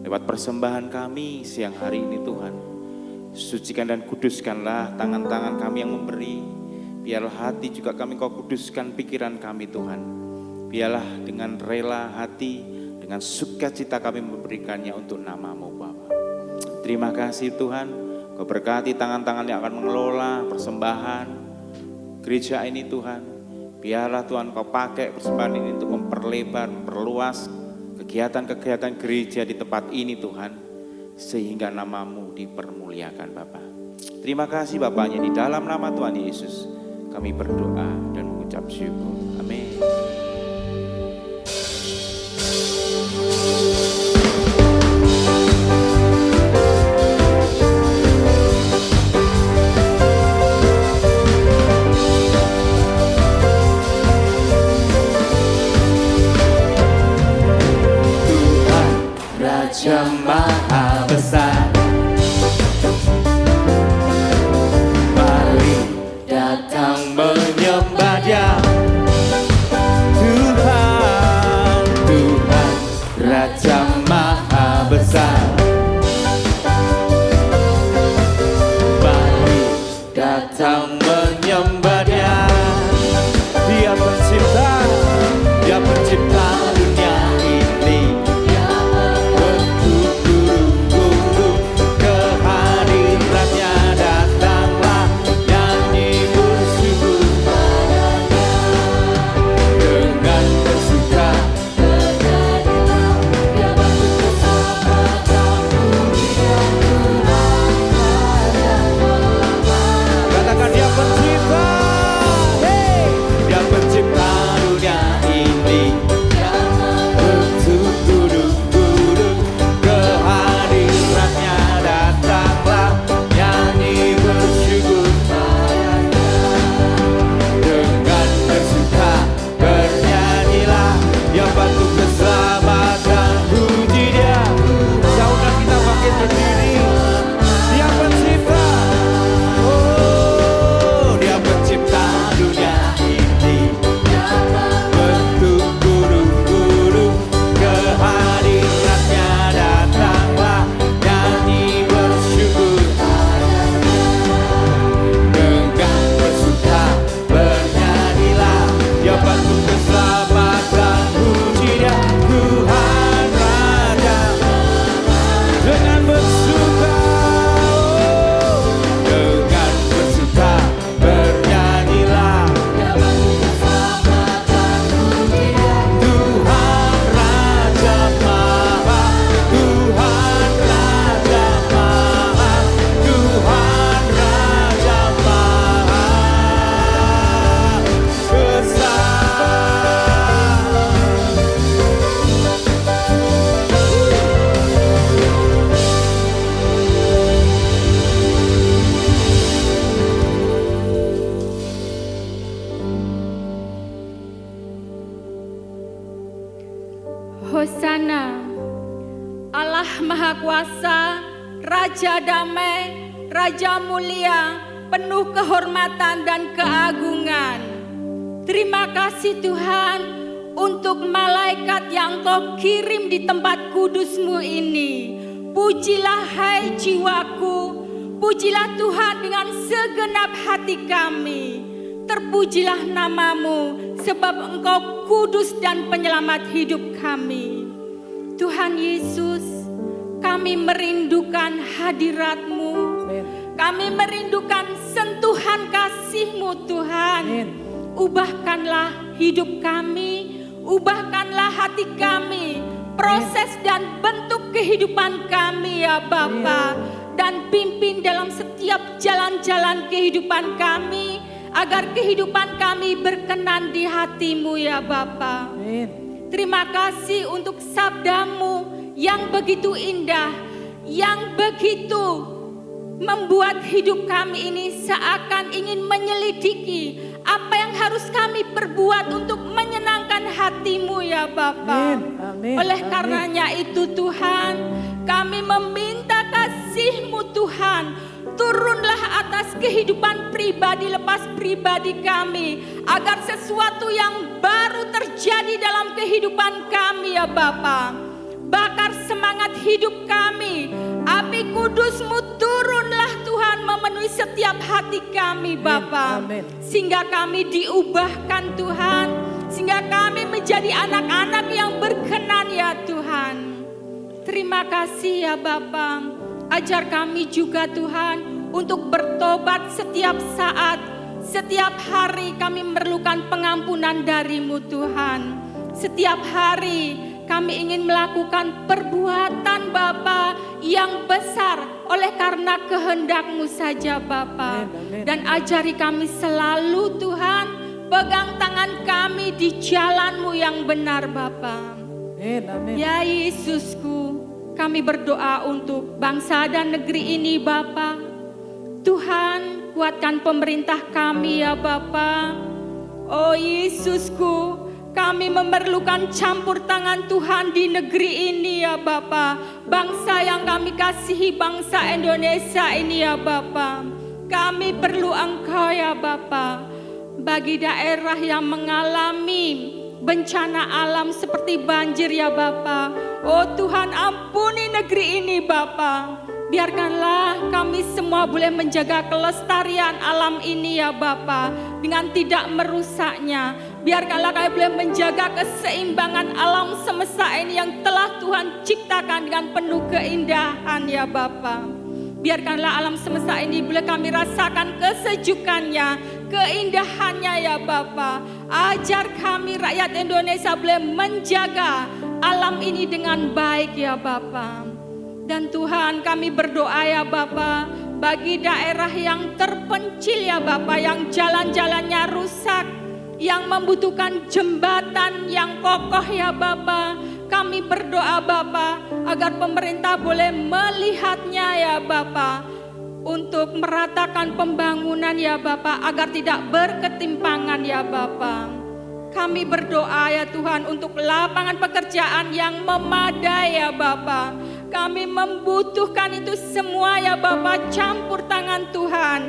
lewat persembahan kami siang hari ini Tuhan. Sucikan dan kuduskanlah tangan-tangan kami yang memberi. Biarlah hati juga kami Kau kuduskan pikiran kami Tuhan. Biarlah dengan rela hati, dengan sukacita kami memberikannya untuk nama-Mu Bapa. Terima kasih Tuhan, Kau berkati tangan-tangan yang akan mengelola persembahan gereja ini Tuhan. Biarlah Tuhan Kau pakai persembahan ini untuk memperlebar, memperluas kegiatan-kegiatan gereja di tempat ini Tuhan. Sehingga nama-Mu dipermuliakan Bapa. Terima kasih Bapaknya, di dalam nama Tuhan Yesus kami berdoa dan mengucap syukur. Amin. Tuhan Raja Maha Besar, mari datang menyembah Dia. Tuhan, Tuhan Raja Maha Besar, mari datang menyembah Dia. Dia pencipta, Dia pencipta dunia ini. Hosana, Allah Maha Kuasa, Raja Damai, Raja Mulia, penuh kehormatan dan keagungan. Terima kasih Tuhan untuk malaikat yang Kau kirim di tempat kudus-Mu ini. Pujilah hai jiwaku, pujilah Tuhan dengan segenap hati kami. Terpujilah nama-Mu sebab Engkau kudus dan penyelamat hidup kami. Tuhan Yesus, kami merindukan hadirat-Mu. Kami merindukan sentuhan kasih-Mu Tuhan. Ubahkanlah hidup kami, ubahkanlah hati kami, proses dan bentuk kehidupan kami ya Bapa. dan pimpin dalam setiap jalan-jalan kehidupan kami, agar kehidupan kami berkenan di hati-Mu ya Bapa. Amin. Terima kasih untuk sabda-Mu yang begitu indah, yang begitu membuat hidup kami ini seakan ingin menyelidiki apa yang harus kami perbuat untuk menyenangkan hati-Mu ya Bapa. Amin. Amin. Oleh Amin. karenanya itu Tuhan, kami meminta kasih-Mu Tuhan, turunlah atas kehidupan pribadi lepas pribadi kami, agar sesuatu yang baru terjadi dalam kehidupan kami ya Bapa. Bakar semangat hidup kami, api kudus-Mu turunlah Tuhan memenuhi setiap hati kami Bapa. Amin. Sehingga kami diubahkan Tuhan, sehingga kami menjadi anak-anak yang berkenan ya Tuhan. Terima kasih ya Bapa. Ajar kami juga Tuhan untuk bertobat setiap saat, setiap hari kami memerlukan pengampunan dari-Mu Tuhan. Setiap hari kami ingin melakukan perbuatan Bapa yang besar oleh karena kehendak-Mu saja Bapa. Amin. Dan ajari kami selalu Tuhan, pegang tangan kami di jalan-Mu yang benar Bapa. Amin. Amin. Ya Yesusku, kami berdoa untuk bangsa dan negeri ini Bapa. Tuhan, kuatkan pemerintah kami ya Bapa. Oh Yesusku, kami memerlukan campur tangan Tuhan di negeri ini ya Bapa. Bangsa yang kami kasihi, bangsa Indonesia ini ya Bapa. Kami perlu Engkau ya Bapa. Bagi daerah yang mengalami bencana alam seperti banjir ya Bapa. Oh Tuhan, ampuni negeri ini Bapa. Biarkanlah kami semua boleh menjaga kelestarian alam ini ya Bapa, dengan tidak merusaknya. Biarkanlah kami boleh menjaga keseimbangan alam semesta ini yang telah Tuhan ciptakan dengan penuh keindahan ya Bapa. Biarkanlah alam semesta ini boleh kami rasakan kesejukannya, keindahannya ya Bapa. Ajar kami rakyat Indonesia boleh menjaga alam ini dengan baik ya Bapa. Dan Tuhan, kami berdoa ya Bapa, bagi daerah yang terpencil ya Bapa, yang jalan-jalannya rusak, yang membutuhkan jembatan yang kokoh ya Bapa. Kami berdoa Bapa, agar pemerintah boleh melihatnya ya Bapa, untuk meratakan pembangunan ya Bapa, agar tidak berketimpangan ya Bapa. Kami berdoa ya Tuhan untuk lapangan pekerjaan yang memadai ya Bapa. Kami membutuhkan itu semua ya Bapa, campur tangan Tuhan.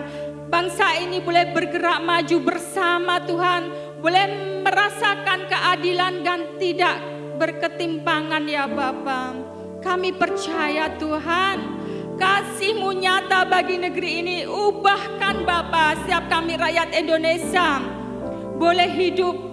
Bangsa ini boleh bergerak maju bersama Tuhan, boleh merasakan keadilan dan tidak berketimpangan ya Bapa. Kami percaya Tuhan, kasih-Mu nyata bagi negeri ini. Ubahkan Bapa, setiap kami rakyat Indonesia boleh hidup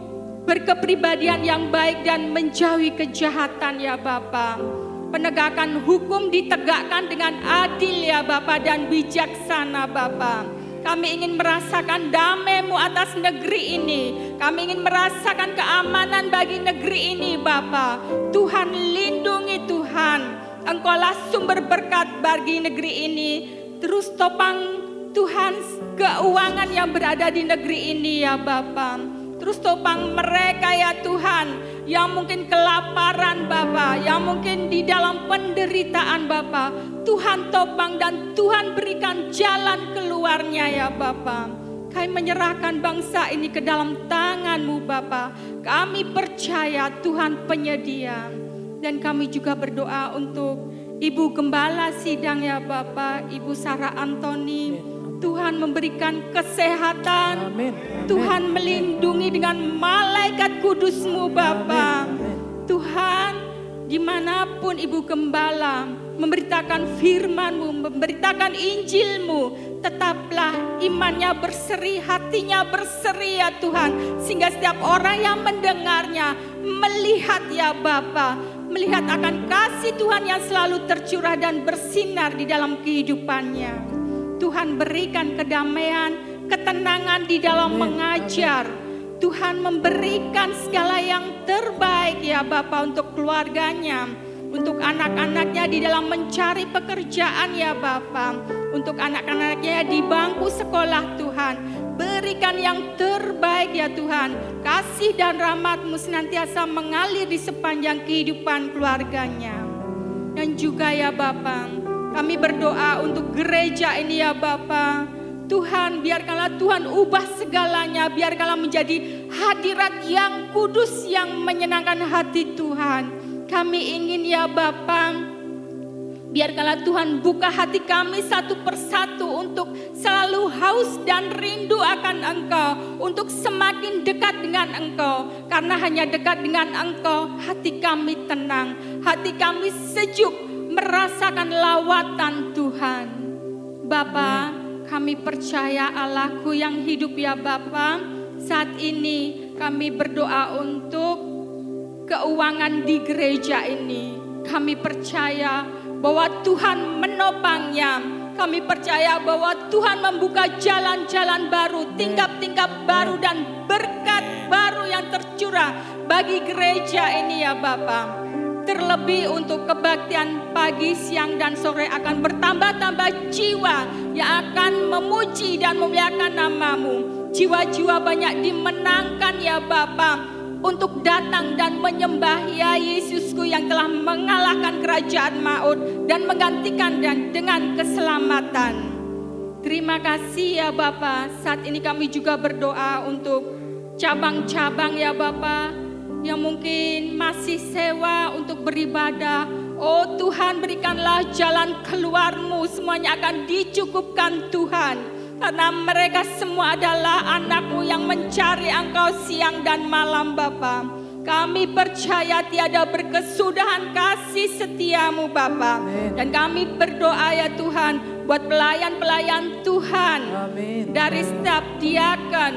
berkepribadian yang baik dan menjauhi kejahatan ya Bapa. Penegakan hukum ditegakkan dengan adil ya Bapa dan bijaksana Bapa. Kami ingin merasakan damai-Mu atas negeri ini. Kami ingin merasakan keamanan bagi negeri ini Bapa. Tuhan lindungi Tuhan. Engkaulah sumber berkat bagi negeri ini. Terus topang Tuhan keuangan yang berada di negeri ini ya Bapa. Terus topang mereka ya Tuhan, yang mungkin kelaparan Bapa, yang mungkin di dalam penderitaan Bapa. Tuhan topang dan Tuhan berikan jalan keluarnya ya Bapa. Kami menyerahkan bangsa ini ke dalam tangan-Mu Bapa. Kami percaya Tuhan penyedia. Dan kami juga berdoa untuk Ibu Gembala Sidang ya Bapa, Ibu Sarah Antoni. Tuhan memberikan kesehatan. Amin. Tuhan melindungi dengan malaikat kudus-Mu Bapa. Tuhan, dimanapun Ibu Gembala memberitakan firman-Mu, memberitakan Injil-Mu, tetaplah imannya berseri, hatinya berseri ya Tuhan. Sehingga setiap orang yang mendengarnya melihat ya Bapa, melihat akan kasih Tuhan yang selalu tercurah dan bersinar di dalam kehidupannya. Tuhan berikan kedamaian, ketenangan di dalam mengajar. Tuhan memberikan segala yang terbaik ya Bapa untuk keluarganya, untuk anak-anaknya di dalam mencari pekerjaan ya Bapa, untuk anak-anaknya di bangku sekolah Tuhan. Berikan yang terbaik ya Tuhan. Kasih dan rahmat-Mu senantiasa mengalir di sepanjang kehidupan keluarganya. Dan juga ya Bapa, kami berdoa untuk gereja ini ya Bapa. Tuhan, biarkanlah Tuhan ubah segalanya, biarkanlah menjadi hadirat yang kudus yang menyenangkan hati Tuhan. Kami ingin ya Bapa, biarkanlah Tuhan buka hati kami satu persatu untuk selalu haus dan rindu akan Engkau, untuk semakin dekat dengan Engkau. Karena hanya dekat dengan Engkau, hati kami tenang, hati kami sejuk, merasakan lawatan Tuhan. Bapa, kami percaya Allahku yang hidup ya Bapa. Saat ini kami berdoa untuk keuangan di gereja ini. Kami percaya bahwa Tuhan menopangnya. Kami percaya bahwa Tuhan membuka jalan-jalan baru, tingkap-tingkap baru dan berkat baru yang tercurah bagi gereja ini ya Bapa. Terlebih untuk kebaktian pagi, siang, dan sore akan bertambah-tambah jiwa yang akan memuji dan memuliakan nama-Mu. Jiwa-jiwa banyak dimenangkan ya Bapa untuk datang dan menyembah ya Yesusku yang telah mengalahkan kerajaan maut dan menggantikan dan dengan keselamatan. Terima kasih ya Bapa. Saat ini kami juga berdoa untuk cabang-cabang ya Bapa yang mungkin masih sewa untuk beribadah. Oh Tuhan, berikanlah jalan keluar-Mu, semuanya akan dicukupkan Tuhan. Karena mereka semua adalah anak-Mu yang mencari Engkau siang dan malam Bapa. Kami percaya tiada berkesudahan kasih setia-Mu Bapa. Dan kami berdoa ya Tuhan buat pelayan-pelayan Tuhan. Amin. Dari setiap diaken,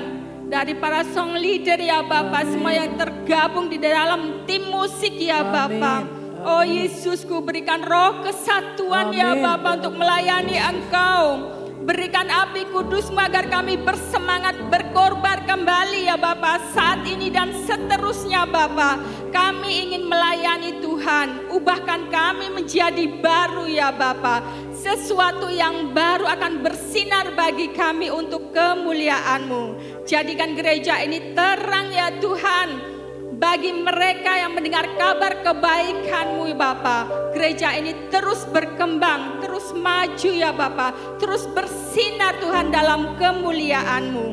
dari para song leader ya Bapa, semua yang tergabung di dalam tim musik ya Bapa. Oh Yesusku, berikan roh kesatuan ya Bapa untuk melayani Engkau. Berikan api kudus-Mu agar kami bersemangat berkorban kembali ya Bapa, saat ini dan seterusnya Bapa. Kami ingin melayani Tuhan. Ubahkan kami menjadi baru ya Bapa. Sesuatu yang baru akan bersinar bagi kami untuk kemuliaan-Mu. Jadikan gereja ini terang ya Tuhan bagi mereka yang mendengar kabar kebaikan-Mu Bapa. Gereja ini terus berkembang, terus maju ya Bapa, terus bersinar Tuhan dalam kemuliaan-Mu.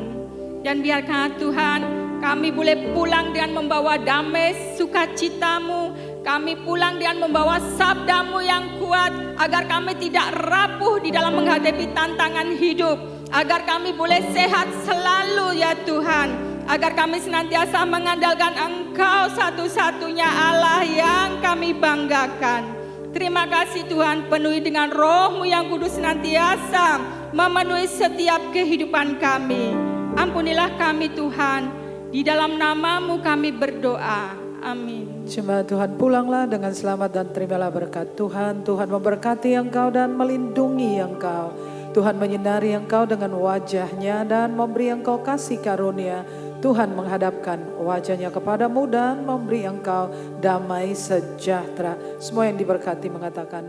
Dan biarkan Tuhan kami boleh pulang dengan membawa damai sukacita-Mu. Kami pulang dengan membawa sabda-Mu yang kuat, agar kami tidak rapuh di dalam menghadapi tantangan hidup. Agar kami boleh sehat selalu ya Tuhan. Agar kami senantiasa mengandalkan Engkau satu-satunya Allah yang kami banggakan. Terima kasih Tuhan, penuhi dengan roh-Mu yang kudus senantiasa memenuhi setiap kehidupan kami. Ampunilah kami Tuhan, di dalam nama-Mu kami berdoa. Amin. Jemaat Tuhan, pulanglah dengan selamat dan terimalah berkat Tuhan. Tuhan memberkati engkau dan melindungi engkau. Tuhan menyinari engkau dengan wajah-Nya dan memberi engkau kasih karunia. Tuhan menghadapkan wajah-Nya kepadamu dan memberi engkau damai sejahtera. Semua yang diberkati mengatakan